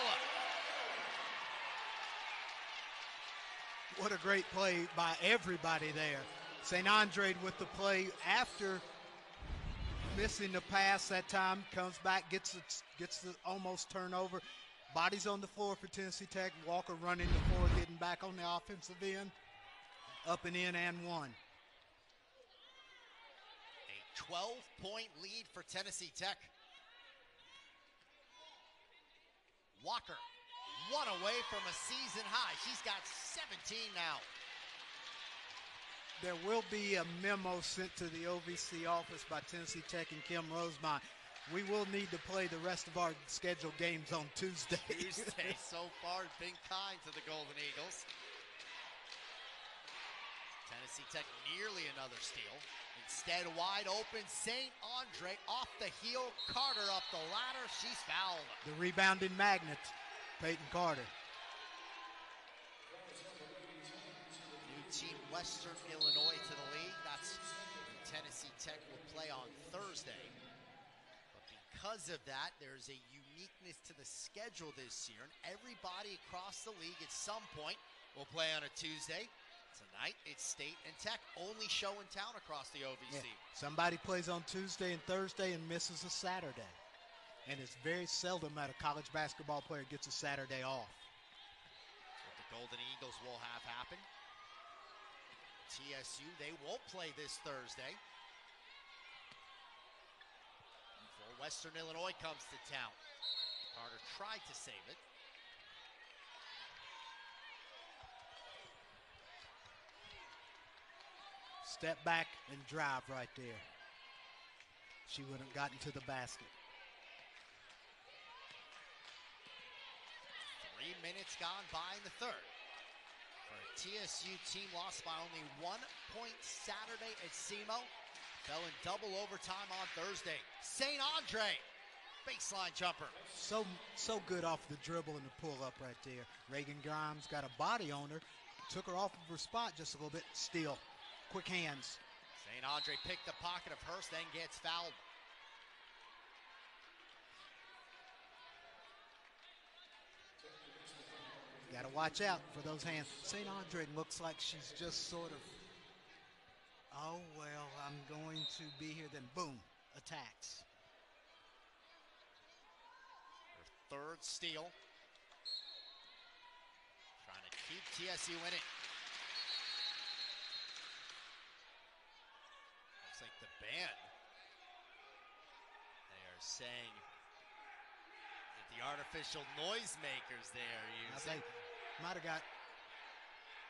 What a great play by everybody there. St. Andre with the play after missing the pass that time, comes back, gets the almost turnover, Bodies on the floor for Tennessee Tech. Walker running the floor, getting back on the offensive end. Up and in and one. A 12-point lead for Tennessee Tech. Walker, one away from a season high. She's got 17 now. There will be a memo sent to the OVC office by Tennessee Tech and Kim Rosemont. We will need to play the rest of our scheduled games on Tuesday. Tuesday so far has been kind to the Golden Eagles. Tennessee Tech nearly another steal. Instead, wide open, St. Andre off the heel. Carter up the ladder. She's fouled. The rebounding magnet, Peyton Carter. New team Western Illinois to the league. That's who Tennessee Tech will play on Thursday. But because of that, there's a uniqueness to the schedule this year. And everybody across the league at some point will play on a Tuesday. Tonight, it's State and Tech, only show in town across the OVC. Yeah. Somebody plays on Tuesday and Thursday and misses a Saturday. And it's very seldom that a college basketball player gets a Saturday off. What the Golden Eagles will have happen. TSU, they won't play this Thursday. Before Western Illinois comes to town. Carter tried to save it. Step back and drive right there. She wouldn't have gotten to the basket. 3 minutes gone by in the third. For a TSU team lost by only 1 point Saturday at SEMO. Fell in double overtime on Thursday. St. Andre, baseline jumper. So good off the dribble and the pull up right there. Reagan Grimes got a body on her. Took her off of her spot just a little bit. Steal. Quick hands. St. Andre picked the pocket of Hurst, then gets fouled. Got to watch out for those hands. St. Andre looks like she's just sort of, oh, well, I'm going to be here. Then, boom, attacks. Her third steal. Trying to keep TSU in it. Looks like the band, they are saying that the artificial noisemakers they are using. I think might have got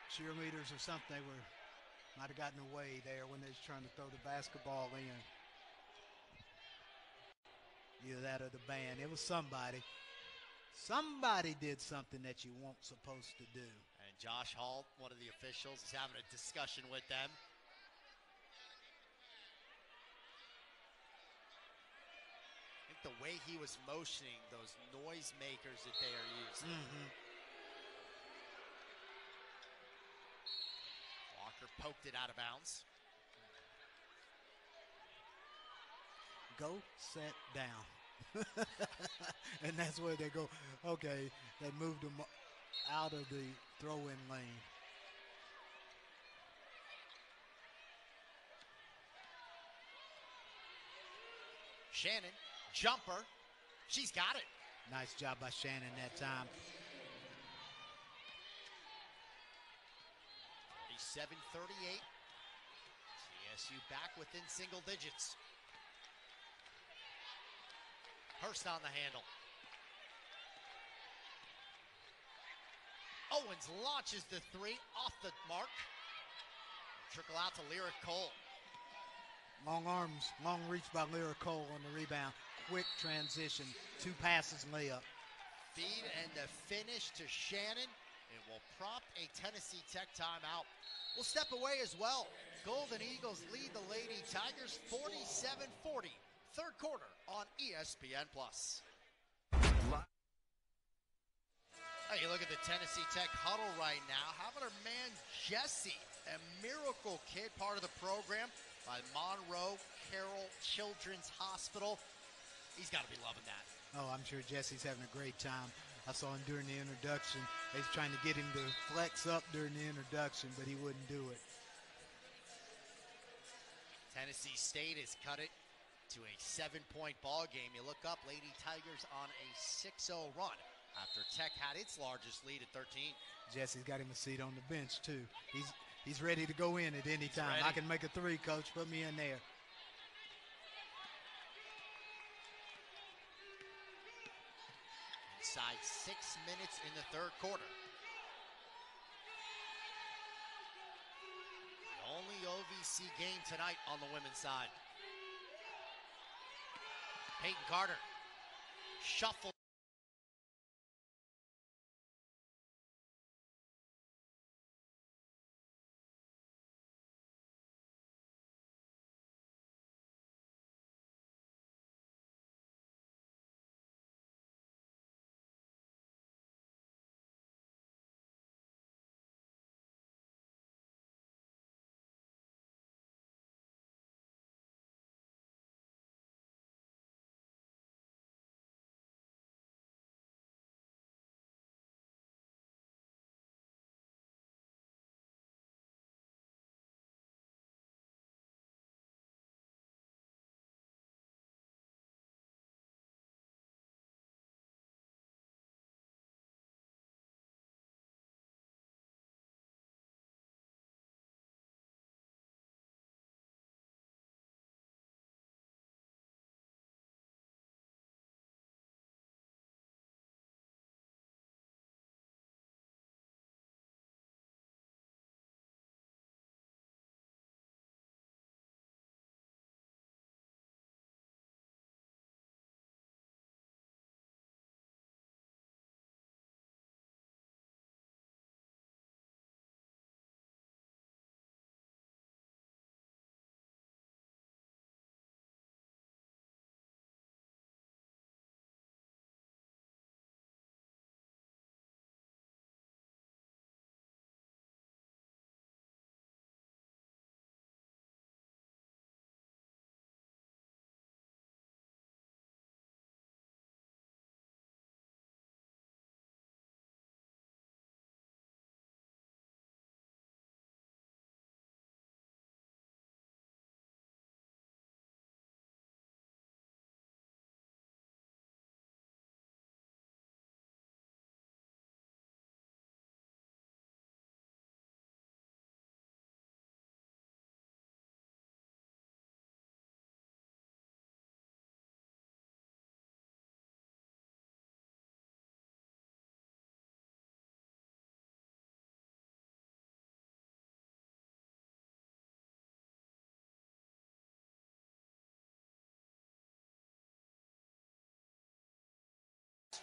cheerleaders or something. They might have gotten away there when they was trying to throw the basketball in. Either that or the band. It was somebody. Somebody did something that you weren't supposed to do. And Josh Hall, one of the officials, is having a discussion with them. I think the way he was motioning, those noisemakers that they are using. Walker poked it out of bounds. Go, set, down. And that's where they go, okay, they moved them out of the throw-in lane. Shannon, jumper, she's got it. Nice job by Shannon that time. 37-38. TSU back within single digits. Hurst on the handle. Owens launches the three off the mark. Trickle out to Lyra Cole. Long arms, long reach by Lyra Cole on the rebound. Quick transition, 2 passes, layup. Feed and the finish to Shannon. It will prompt a Tennessee Tech timeout. We'll step away as well. Golden Eagles lead the Lady Tigers 47-40. Third quarter on ESPN+. Hey, you look at the Tennessee Tech huddle right now. How about our man Jesse, a miracle kid, part of the program by Monroe Carroll Children's Hospital. He's got to be loving that. Oh, I'm sure Jesse's having a great time. I saw him during the introduction. They was trying to get him to flex up during the introduction, but he wouldn't do it. Tennessee State has cut it to a 7-point ball game. You look up, Lady Tigers on a 6-0 run. after Tech had its largest lead at 13. Jesse's got him a seat on the bench, too. He's ready to go in at any time. I can make a three, Coach. Put me in there. Inside 6 minutes in the third quarter. The only OVC game tonight on the women's side. Peyton Carter. Shuffle.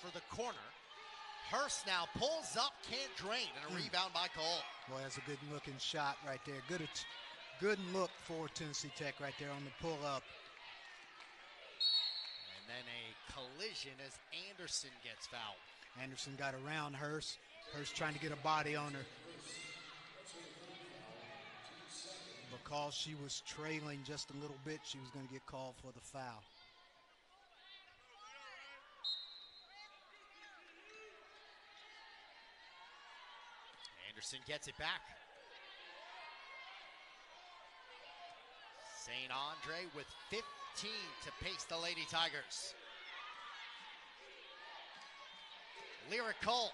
For the corner. Hurst now pulls up, can't drain, and a rebound by Cole. Boy, that's a good looking shot right there. Good look for Tennessee Tech right there on the pull up. And then a collision as Anderson gets fouled. Anderson got around Hurst. Hurst trying to get a body on her. Because she was trailing just a little bit, she was going to get called for the foul. Anderson gets it back. St. Andre with 15 to pace the Lady Tigers. Lyric Cole,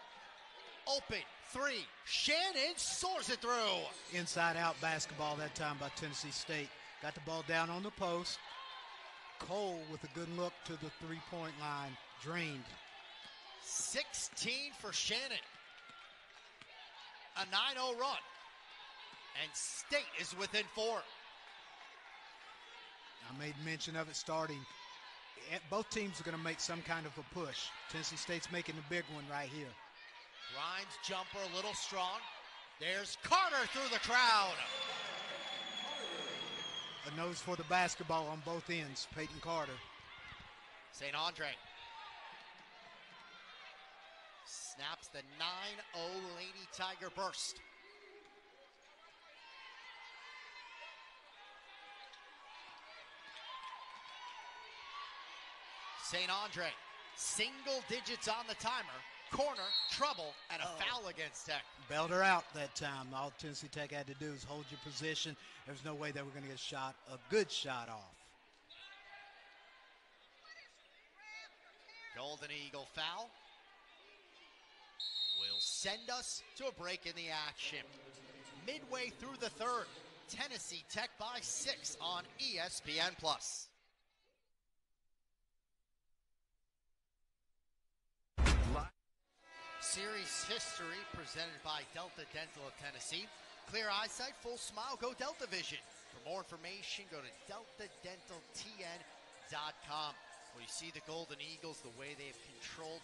open, three. Shannon soars it through. Inside out basketball that time by Tennessee State. Got the ball down on the post. Cole with a good look to the three-point line. Drained. 16 for Shannon. A 9-0 run. And State is within 4. I made mention of it starting. Both teams are going to make some kind of a push. Tennessee State's making the big one right here. Grimes jumper a little strong. There's Carter through the crowd. A nose for the basketball on both ends. Peyton Carter. St. Andre snaps the 9-0 Lady Tiger burst. St. Andre, single digits on the timer. Corner, trouble, and a foul against Tech. Bailed her out that time. All Tennessee Tech had to do is hold your position. There was no way they were going to get a good shot off. Golden Eagle foul. send us to a break in the action. Midway through the third, Tennessee Tech by 6 on ESPN+. Series history presented by Delta Dental of Tennessee. Clear eyesight, full smile, go Delta Vision. For more information, go to deltadentaltn.com. Well, you see the Golden Eagles, the way they have controlled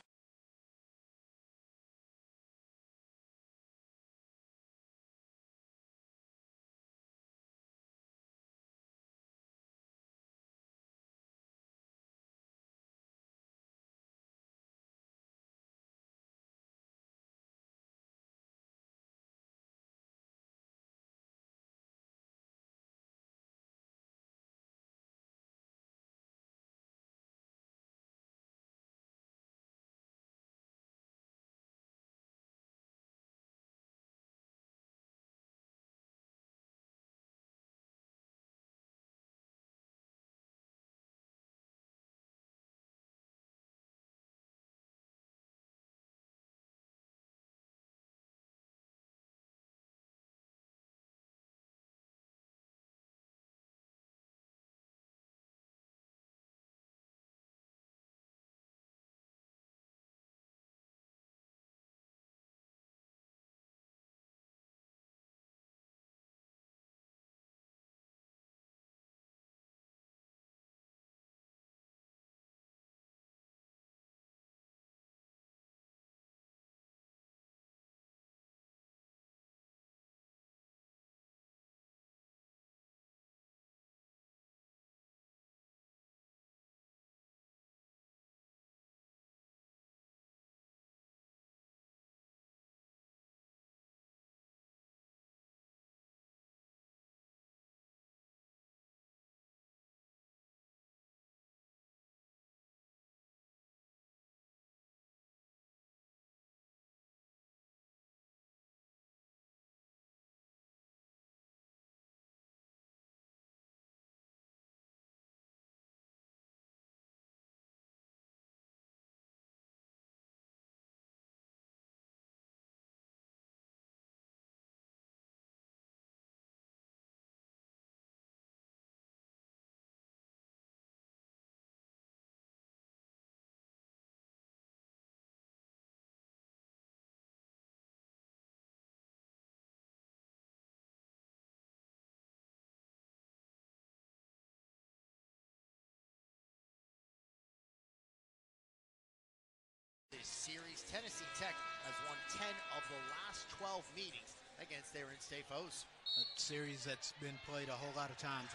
this series. Tennessee Tech has won 10 of the last 12 meetings against their in-state foes. A series that's been played a whole lot of times,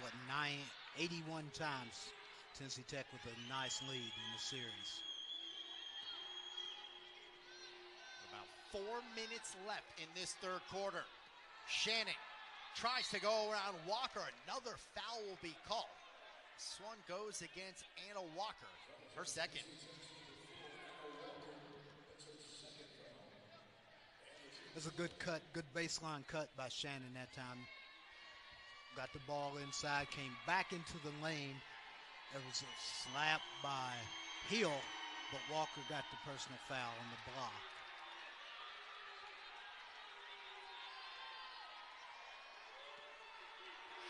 81 times. Tennessee Tech with a nice lead in the series. About 4 minutes left in this third quarter. Shannon tries to go around Walker. Another foul will be called. This one goes against Anna Walker, her second. It was a good cut, good baseline cut by Shannon that time. Got the ball inside, came back into the lane. There was a slap by Hill, but Walker got the personal foul on the block.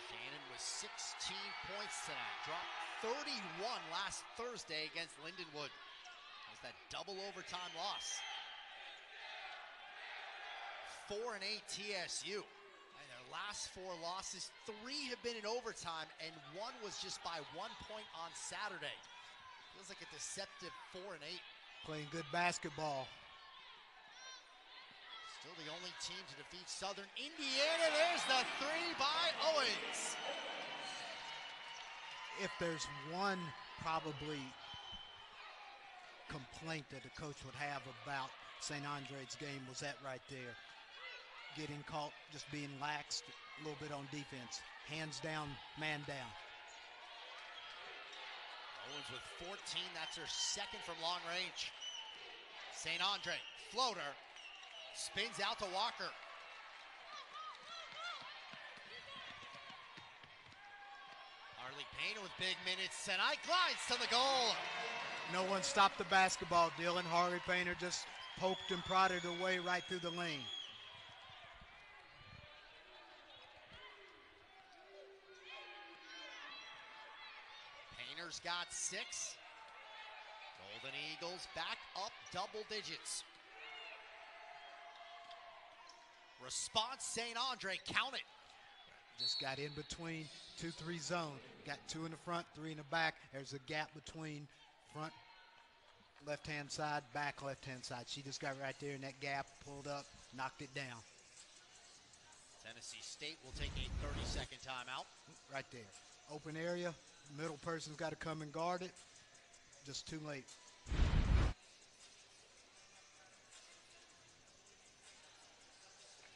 Shannon with 16 points tonight. Dropped 31 last Thursday against Lindenwood. It was that double overtime loss. 4-8 TSU. And their last 4 losses, 3 have been in overtime, and 1 was just by 1 point on Saturday. Feels like a deceptive 4-8. Playing good basketball. Still the only team to defeat Southern Indiana. There's the 3 by Owens. If there's one probably complaint that the coach would have about St. Andre's game, was that right there. Getting caught, just being laxed a little bit on defense. Hands down, man down. Owens with 14, that's her second from long range. St. Andre, floater, spins out to Walker. Harley Painter with big minutes tonight, glides to the goal. No one stopped the basketball. Dylan Harley Painter just poked and prodded her way right through the lane. Painter's got 6. Golden Eagles back up double digits. Response, St. Andre, count it. Just got in between 2-3 zone. Got 2 in the front, 3 in the back. There's a gap between front left-hand side, back left-hand side. She just got right there in that gap, pulled up, knocked it down. Tennessee State will take a 30-second timeout. Right there. Open area, middle person's got to come and guard it. Just too late.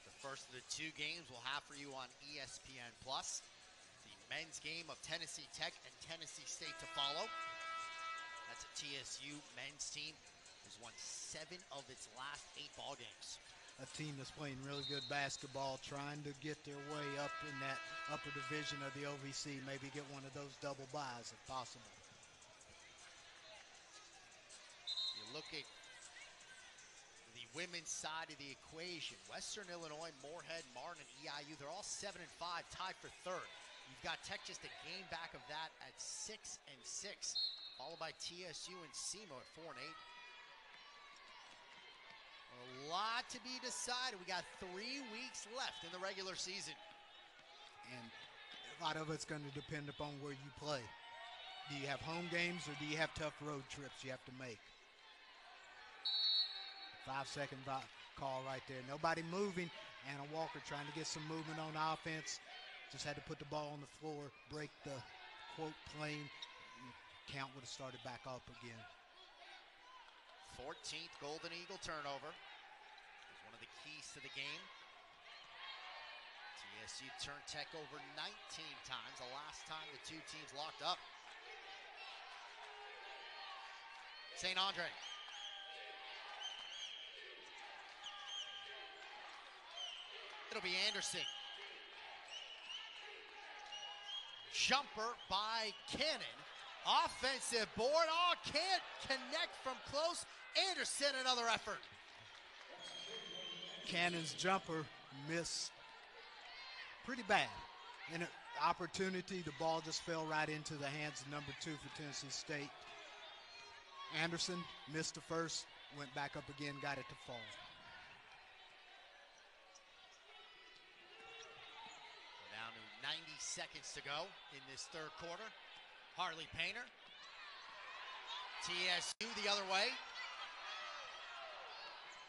The first of the 2 games we'll have for you on ESPN+. The men's game of Tennessee Tech and Tennessee State to follow. That's a TSU men's team who's won 7 of its last 8 ball games. A team that's playing really good basketball, trying to get their way up in that upper division of the OVC, maybe get one of those double byes if possible. You look at the women's side of the equation. Western Illinois, Moorhead, Martin, and EIU, they're all 7-5, tied for 3rd. You've got Tech just a game back of that at 6-6, followed by TSU and SEMO at 4-8. A lot to be decided. We got 3 weeks left in the regular season. And a lot of it's going to depend upon where you play. Do you have home games or do you have tough road trips you have to make? 5-second call right there. Nobody moving. Anna Walker trying to get some movement on offense. Just had to put the ball on the floor, break the quote plane. Count would have started back up again. 14th Golden Eagle turnover. It was one of the keys to the game. TSU turned Tech over 19 times, the last time the 2 teams locked up. St. Andre. It'll be Anderson. Jumper by Cannon. Offensive board. Oh, can't connect from close. Anderson, another effort. Cannon's jumper missed pretty bad. And an opportunity, the ball just fell right into the hands of number 2 for Tennessee State. Anderson missed the first, went back up again, got it to fall. Down to 90 seconds to go in this 3rd quarter. Harley Painter. TSU the other way.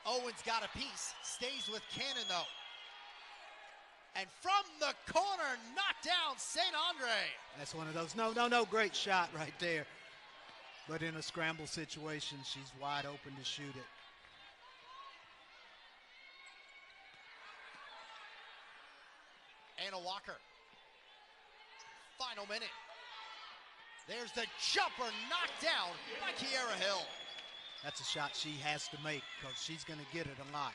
Owens got a piece. Stays with Cannon though. And from the corner, knocked down St. Andre. That's one of those, no, great shot right there. But in a scramble situation, she's wide open to shoot it. Anna Walker. Final minute. There's the jumper knocked down by Kiera Hill. That's a shot she has to make because she's going to get it a lot.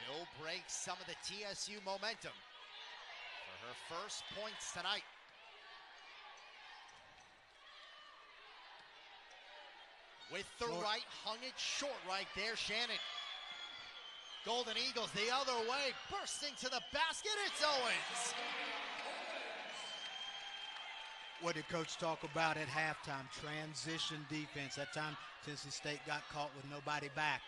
Hill breaks some of the TSU momentum for her first points tonight. With the right, hung it short right there, Shannon. Golden Eagles the other way, bursting to the basket, it's Owens. What did Coach talk about at halftime? Transition defense. That time, Tennessee State got caught with nobody back.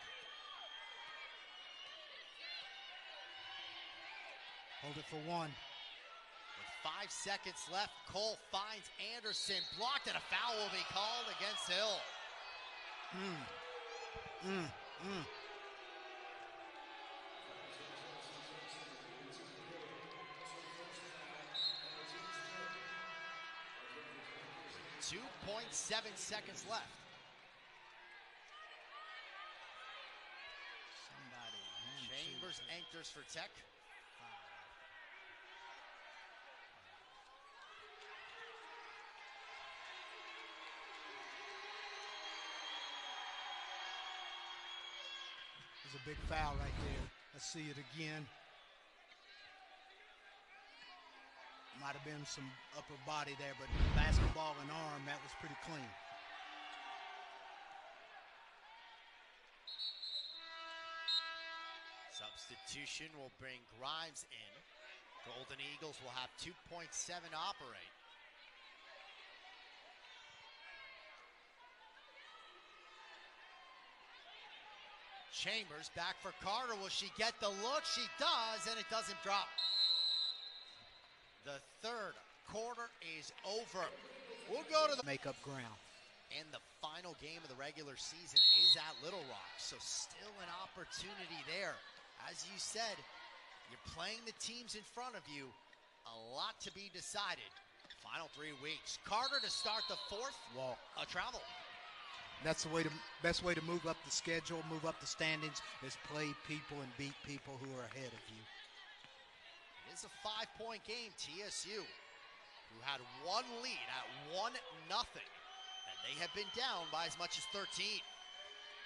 Hold it for 1. With 5 seconds left, Cole finds Anderson, blocked, and a foul will be called against Hill. 2.7 seconds left. Chambers enters for Tech. There's a big foul right there. Let's see it again. Might have been some upper body there, but basketball and arm, that was pretty clean. Substitution will bring Grimes in. Golden Eagles will have 2.7 operate. Chambers back for Carter. Will she get the look? She does, and it doesn't drop. The third quarter is over. We'll go to the make up ground. And the final game of the regular season is at Little Rock, so still an opportunity there. As you said, you're playing the teams in front of you. A lot to be decided. Final 3 weeks. Carter to start the fourth. Walk. A travel. That's the way to best way to move up the schedule, move up the standings, is play people and beat people who are ahead of you. It is a 5-point game. TSU, who had one lead at 1-0, and they have been down by as much as 13.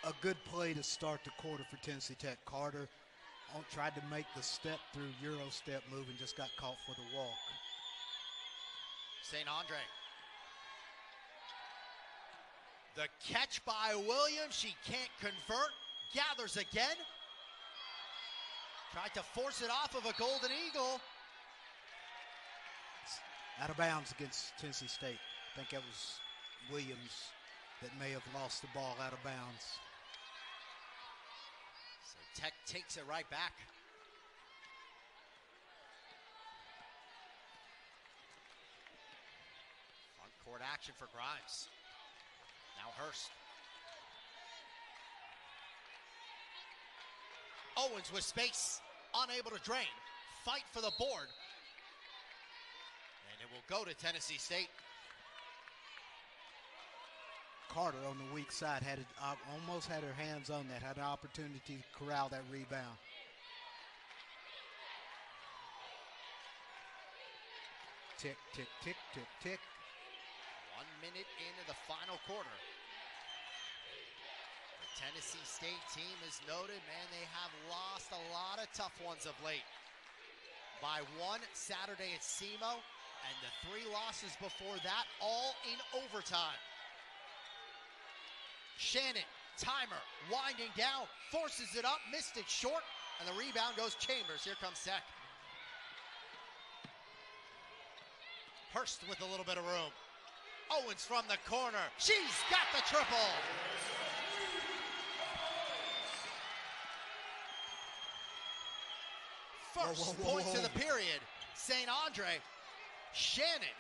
A good play to start the quarter for Tennessee Tech. Carter tried to make the step through Euro step move and just got caught for the walk. St. Andre. The catch by Williams. She can't convert. Gathers again. Tried to force it off of a Golden Eagle. Out of bounds against Tennessee State. I think that was Williams that may have lost the ball out of bounds. So Tech takes it right back. Front court action for Grimes. Now Hurst. Owens with space, unable to drain. Fight for the board. And it will go to Tennessee State. Carter on the weak side had almost had her hands on that, had an opportunity to corral that rebound. Tick, tick, tick, tick, tick. 1 minute into the final quarter. The Tennessee State team is noted, man, they have lost a lot of tough ones of late. By one Saturday at SEMO, and the 3 losses before that, all in overtime. Shannon, timer, winding down, forces it up, missed it short, and the rebound goes Chambers. Here comes Tech. Hurst with a little bit of room. Owens from the corner. She's got the triple. First points of the period. St. Andre. Shannon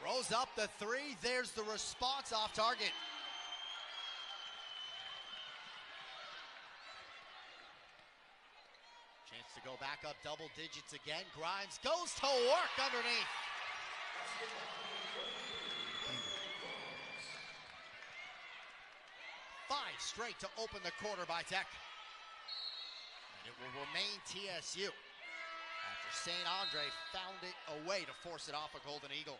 throws up the 3. There's the response off target. Chance to go back up double digits again. Grimes goes to work underneath. Five straight to open the quarter by Tech. And it will remain TSU after St. Andre found it a way to force it off a Golden Eagle.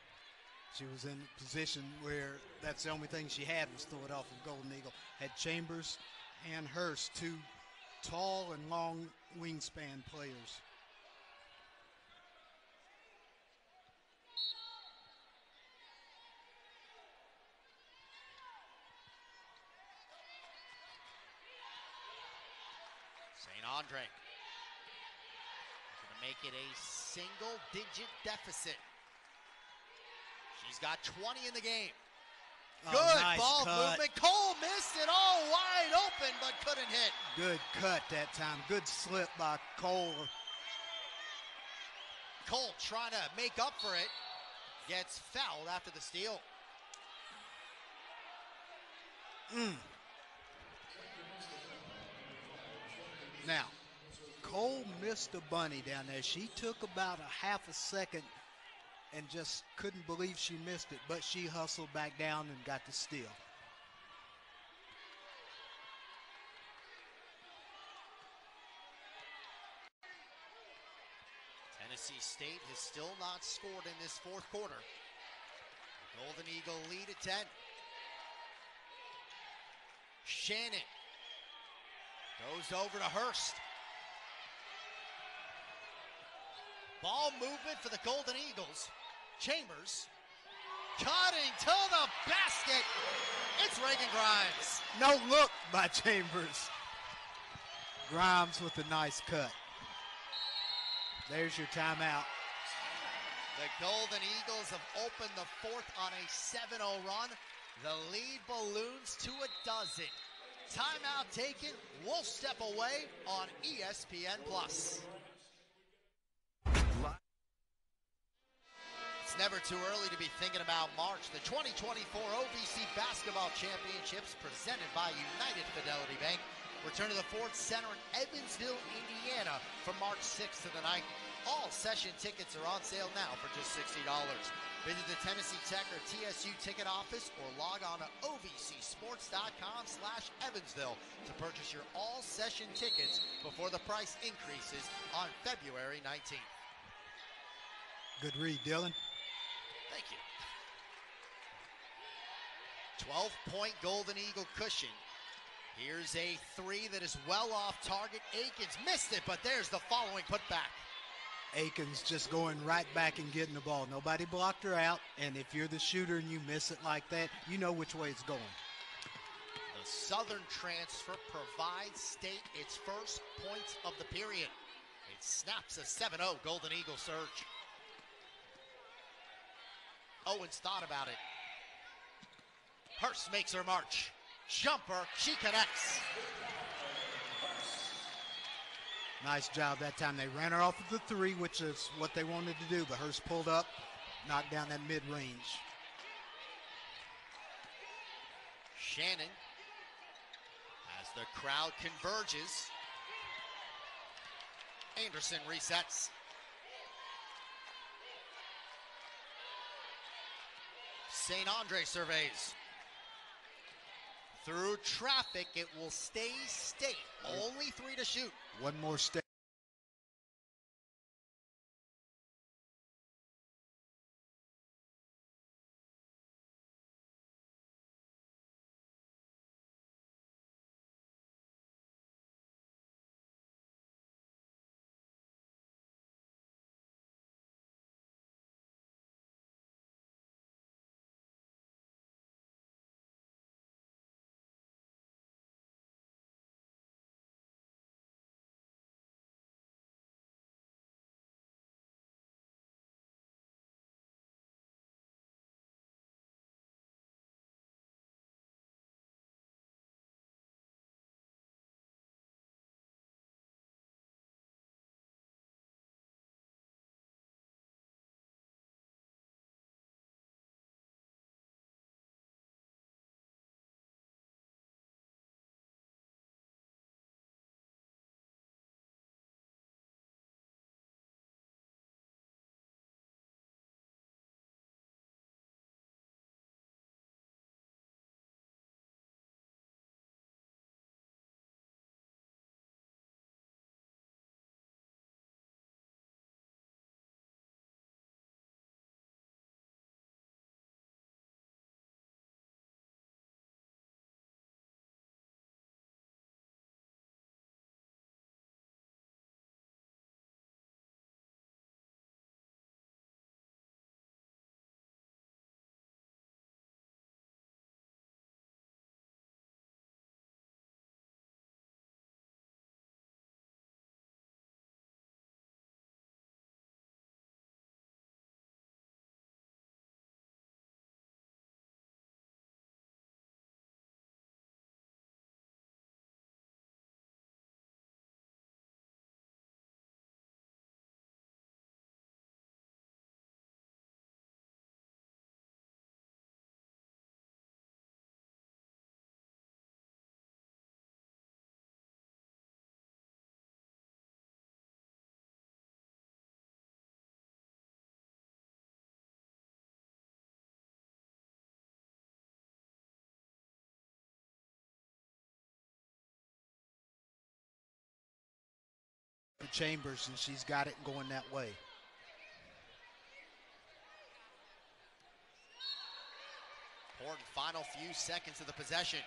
She was in a position where that's the only thing she had was throw it off of Golden Eagle. Had Chambers and Hurst, 2 tall and long wingspan players. St. Andre going to make it a single-digit deficit. She's got 20 in the game. Oh, good nice ball cut. movement. Cole missed it all wide open, but couldn't hit. Good cut that time. Good slip by Cole. Cole trying to make up for it. Gets fouled after the steal. Now, Cole missed a bunny down there. She took about a half a second and just couldn't believe she missed it, but she hustled back down and got the steal. Tennessee State has still not scored in this fourth quarter. The Golden Eagle lead at 10. Shannon goes over to Hurst. Ball movement for the Golden Eagles. Chambers cutting to the basket. It's Reagan Grimes. No look by Chambers. Grimes with a nice cut. There's your timeout. The Golden Eagles have opened the fourth on a 7-0 run. The lead balloons to a dozen. Timeout taken. We'll step away on ESPN+. It's never too early to be thinking about March. The 2024 OVC Basketball Championships presented by United Fidelity Bank return to the Ford Center in Evansville, Indiana from March 6th to the 9th. All session tickets are on sale now for just $60. Visit the Tennessee Tech or TSU ticket office or log on to ovcsports.com/Evansville to purchase your all session tickets before the price increases on February 19th. Good read, Dylan. Thank you. 12-point Golden Eagle cushion. Here's a three that is well off target. Akins missed it, but there's the following putback. Akins just going right back and getting the ball. Nobody blocked her out, and if you're the shooter and you miss it like that, you know which way it's going. The Southern transfer provides State its first points of the period. It snaps a 7-0 Golden Eagle surge. Owens thought about it. Hurst makes her march. Jumper, she connects. Nice job that time. They ran her off of the three, which is what they wanted to do, but Hurst pulled up, knocked down that mid-range. Shannon, as the crowd converges. Anderson resets. St. Andre surveys. Through traffic, it will stay State. Only three to shoot. One more step. Chambers, and she's got it going that way. Important final few seconds of the possession.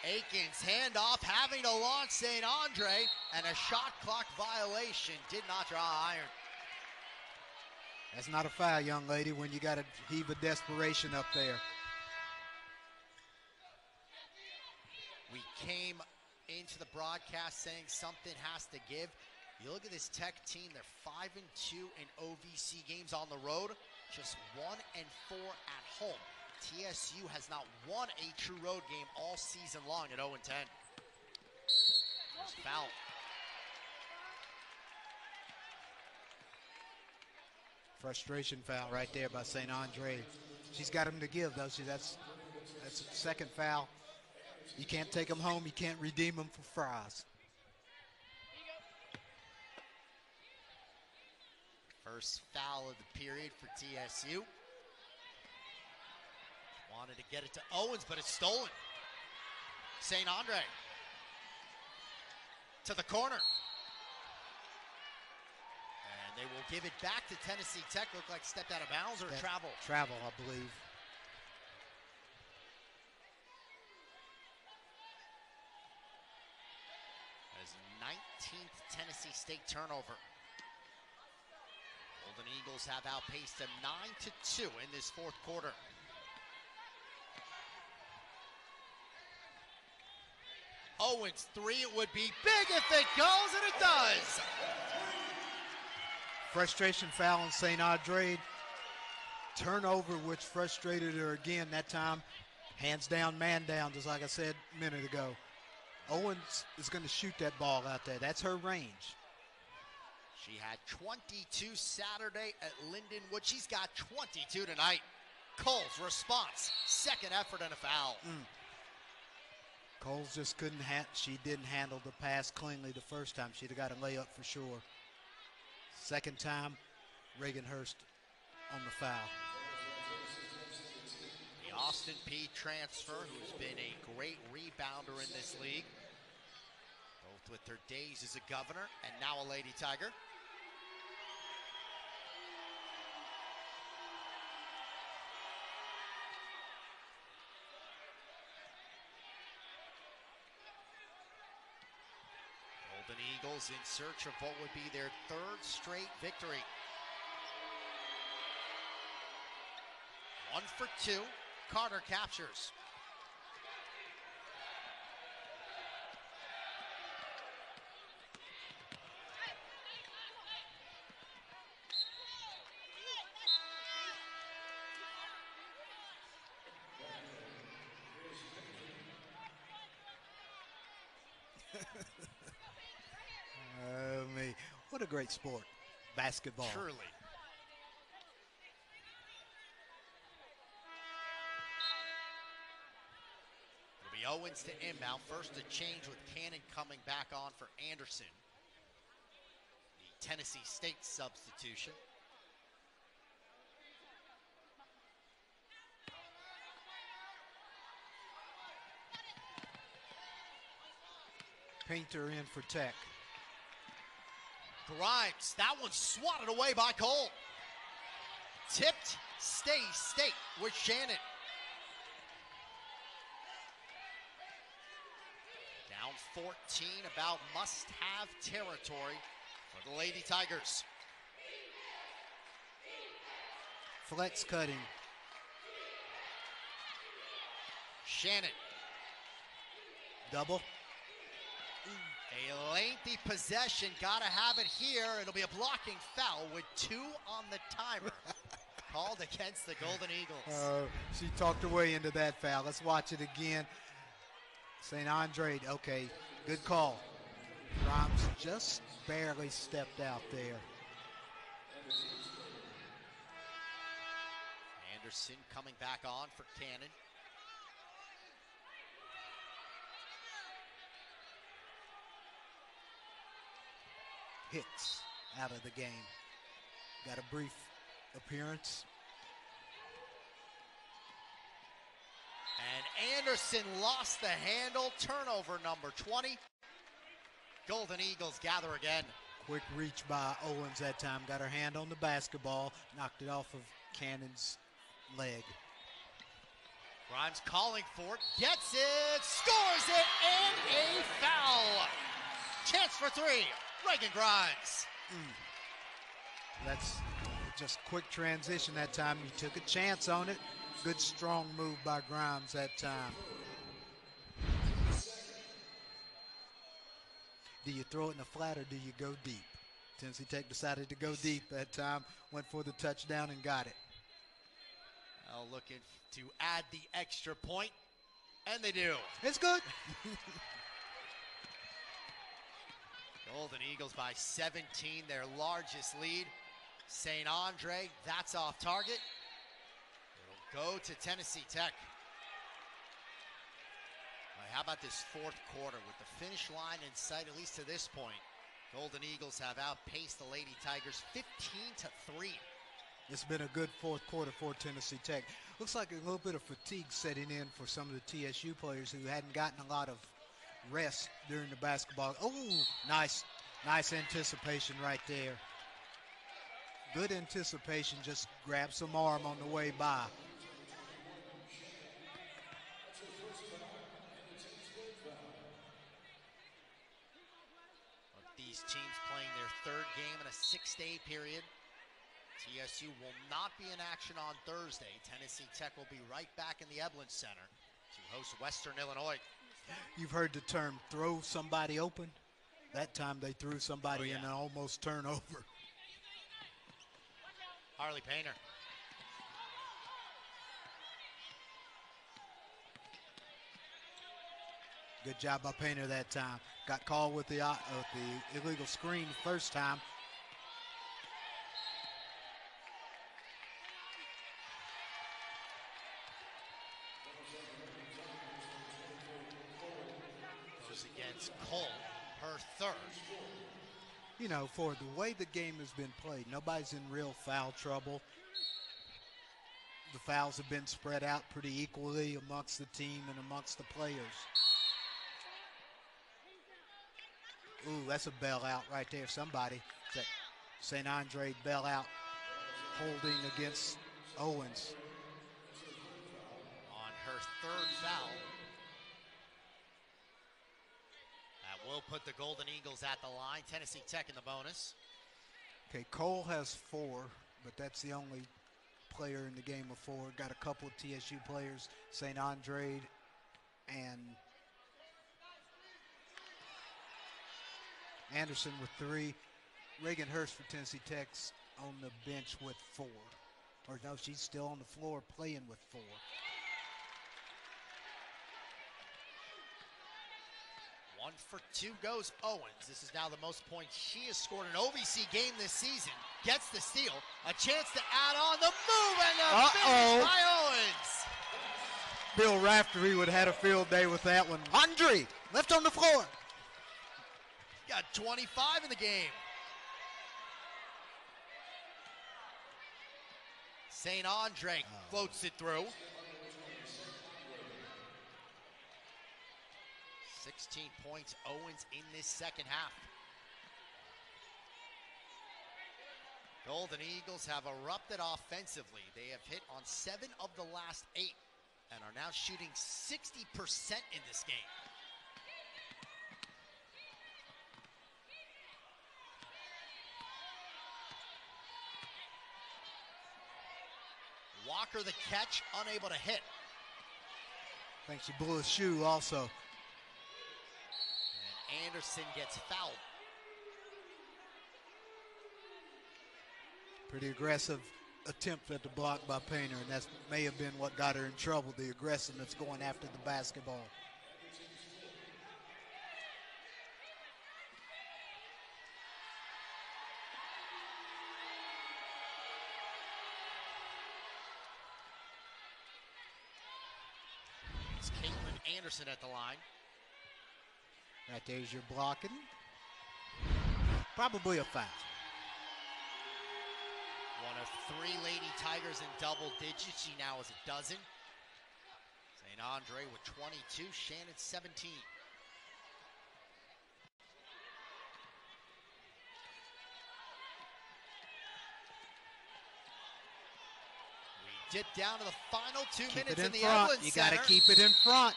Aikens handoff, having to launch St. Andre, and a shot clock violation. Did not draw iron. That's not a foul, young lady, when you got a heave of desperation up there. We came into the broadcast saying something has to give. You look at this Tech team, they're 5-2 in OVC games on the road, just 1-4 at home. TSU has not won a true road game all season long at 0-10. There's a foul. Frustration foul right there by St. Andre. She's got him to give, though. That's a second foul. You can't take them home. You can't redeem them for fries. First foul of the period for TSU. Wanted to get it to Owens, but it's stolen. St. Andre to the corner. And they will give it back to Tennessee Tech. Looked like stepped out of bounds or travel? Travel, I believe. That is 19th Tennessee State turnover. Golden Eagles have outpaced them 9-2 in this fourth quarter. Owens, three, it would be big if it goes, and it does. Frustration foul on St. Andre. Turnover, which frustrated her again that time. Hands down, man down, just like I said a minute ago. Owens is going to shoot that ball out there. That's her range. She had 22 Saturday at Lindenwood. She's got 22 tonight. Cole's response, second effort and a foul. Coles just she didn't handle the pass cleanly the first time. She'd have got a layup for sure. Second time, Reagan Hurst on the foul. The Austin Peay transfer, who's been a great rebounder in this league, both with her days as a Governor and now a Lady Tiger. Golden Eagles in search of what would be their third straight victory. 1 for 2. Carter captures. What a great sport, basketball. Truly. It'll be Owens to inbound. First a change with Cannon coming back on for Anderson. The Tennessee State substitution. Painter in for Tech. Grimes, that one swatted away by Cole. Tipped, stays State with Shannon. Down 14, about must-have territory for the Lady Tigers. Flex cutting. Shannon. Double. A lengthy possession, gotta have it here. It'll be a blocking foul with 2 on the timer. Called against the Golden Eagles. She talked her way into that foul. Let's watch it again. St. Andre, okay, good call. Grimes just barely stepped out there. Anderson coming back on for Cannon. Hicks out of the game. Got a brief appearance. And Anderson lost the handle. Turnover number 20. Golden Eagles gather again. Quick reach by Owens that time. Got her hand on the basketball. Knocked it off of Cannon's leg. Grimes calling for it, gets it, scores it, and a foul. Chance for three, Reagan Grimes. That's just quick transition that time. You took a chance on it. Good, strong move by Grimes that time. Do you throw it in the flat or do you go deep? Tennessee Tech decided to go deep that time, went for the touchdown and got it. Well, looking to add the extra point, and they do. It's good. Golden Eagles by 17, their largest lead. St. Andre, that's off target. It'll go to Tennessee Tech. All right, how about this fourth quarter with the finish line in sight, at least to this point? Golden Eagles have outpaced the Lady Tigers 15-3. It's been a good fourth quarter for Tennessee Tech. Looks like a little bit of fatigue setting in for some of the TSU players who hadn't gotten a lot of rest during the basketball. Oh, nice anticipation right there. Good anticipation, just grab some arm on the way by. These teams playing their third game in a 6-day period. TSU will not be in action on Thursday. Tennessee Tech will be right back in the Eblin Center to host Western Illinois. You've heard the term throw somebody open. That time they threw somebody in an almost turnover. Harley Painter. Good job by Painter that time. Got called with the illegal screen the first time. Goes against Cole, her third. You know, for the way the game has been played, nobody's in real foul trouble. The fouls have been spread out pretty equally amongst the team and amongst the players. Ooh, that's a bailout right there. Somebody, that St. Andre bailout holding against Owens. On her third foul. That will put the Golden Eagles at the line. Tennessee Tech in the bonus. Okay, Cole has 4, but that's the only player in the game of 4. Got a couple of TSU players, St. Andre and Anderson with 3. Reagan Hurst for Tennessee Tech's on the bench with 4. Or no, she's still on the floor playing with 4. One for 2 goes Owens. This is now the most points she has scored in an OVC game this season. Gets the steal. A chance to add on the move and the finish by Owens. Bill Raftery would have had a field day with that one. Andre, left on the floor. Got 25 in the game. St. Andre floats it through. 16 points, Owens in this second half. Golden Eagles have erupted offensively. They have hit on 7 of the last 8 and are now shooting 60% in this game. Walker the catch, unable to hit. I think she blew a shoe also. And Anderson gets fouled. Pretty aggressive attempt at the block by Painter, and that may have been what got her in trouble, the aggressiveness going after the basketball. It's Caitlin Anderson at the line. Right there's your blocking. Probably a foul. One of 3 Lady Tigers in double digits. She now has a dozen. St. Andre with 22, Shannon 17. We dip down to the final 2 Keep minutes it in the front. Evelyn You Center. got to keep it in front.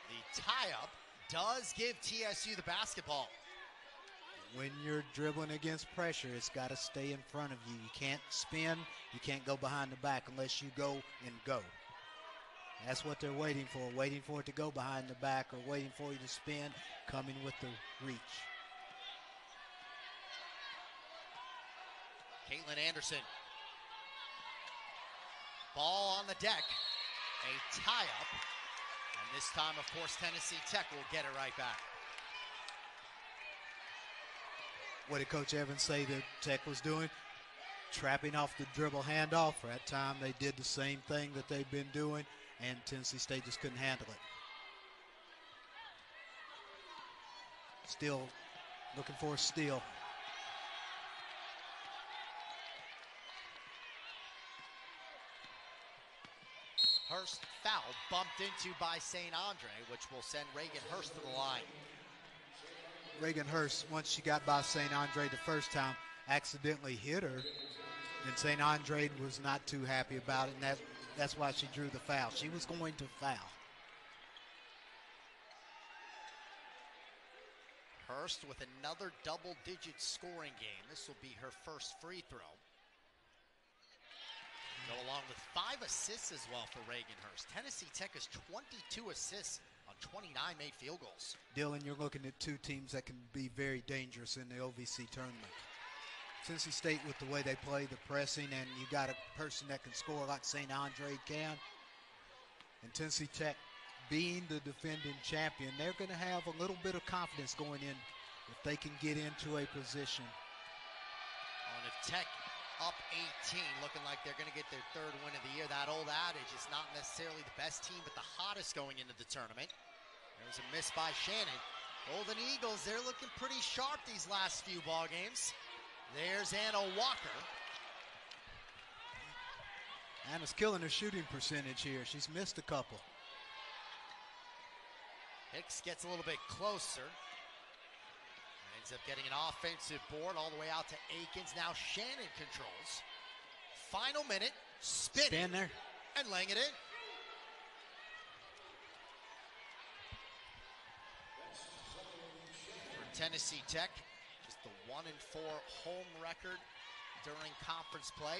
The tie-up does give TSU the basketball. When you're dribbling against pressure, it's got to stay in front of you. You can't spin. You can't go behind the back unless you go and go. That's what they're waiting for it to go behind the back or waiting for you to spin, coming with the reach. Caitlin Anderson. Ball on the deck. A tie-up. And this time, of course, Tennessee Tech will get it right back. What did Coach Evans say that Tech was doing? Trapping off the dribble handoff. For that time, they did the same thing that they've been doing, and Tennessee State just couldn't handle it. Still looking for a steal. Hurst foul bumped into by St. Andre, which will send Reagan Hurst to the line. Reagan Hurst, once she got by St. Andre the first time, accidentally hit her, and St. Andre was not too happy about it, and that's why she drew the foul. She was going to foul. Hurst with another double-digit scoring game. This will be her first free throw. Go along with 5 assists as well for Reagan Hurst. Tennessee Tech has 22 assists on 29 made field goals. Dylan, you're looking at two teams that can be very dangerous in the OVC tournament. Tennessee State, with the way they play, the pressing, and you got a person that can score like St. Andre can. And Tennessee Tech, being the defending champion, they're going to have a little bit of confidence going in if they can get into a position. And if Tech up 18, looking like they're going to get their 3rd win of the year. That old adage is not necessarily the best team, but the hottest going into the tournament. There's a miss by Shannon. Golden Eagles, they're looking pretty sharp these last few ball games. There's Anna Walker. Anna's killing her shooting percentage here. She's missed a couple. Hicks gets a little bit closer. Ends up getting an offensive board all the way out to Akins. Now Shannon controls. Final minute, spinning there and laying it in. For Tennessee Tech, just the 1-4 home record during conference play.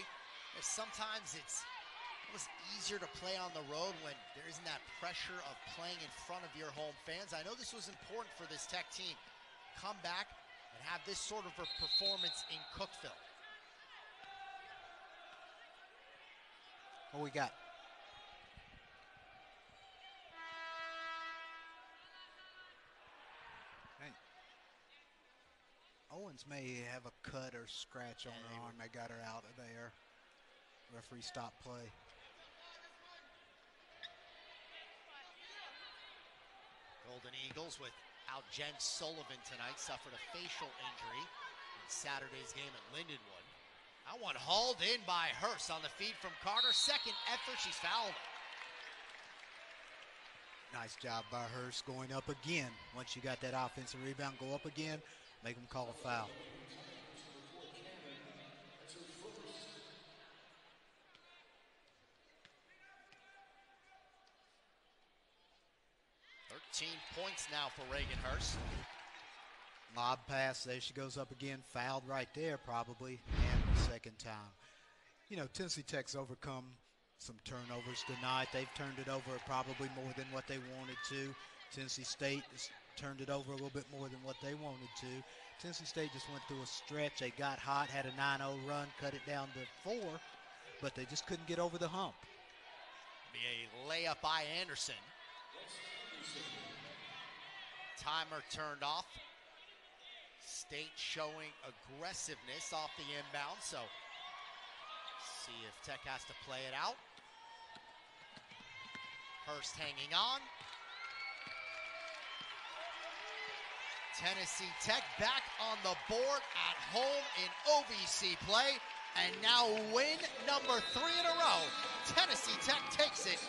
Sometimes it's almost easier to play on the road when there isn't that pressure of playing in front of your home fans. I know this was important for this Tech team. Come back and have this sort of a performance in Cookeville. What we got? Hey. Owens may have a cut or scratch on her arm. They got her out of there. Referee stopped play. Golden Eagles without Jen Sullivan tonight, suffered a facial injury in Saturday's game at Lindenwood. That one hauled in by Hurst on the feed from Carter. Second effort, she's fouled. Nice job by Hurst going up again. Once you got that offensive rebound, go up again, make them call a foul. Points now for Reagan Hurst. Lob pass, there she goes up again, fouled right there probably, and the second time. You know, Tennessee Tech's overcome some turnovers tonight. They've turned it over probably more than what they wanted to. Tennessee State has turned it over a little bit more than what they wanted to. Tennessee State just went through a stretch. They got hot, had a 9-0 run, cut it down to 4, but they just couldn't get over the hump. Be a layup by Anderson. Timer turned off. State showing aggressiveness off the inbound, so see if Tech has to play it out. Hurst hanging on. Tennessee Tech back on the board at home in OVC play, and now win number 3 in a row. Tennessee Tech takes it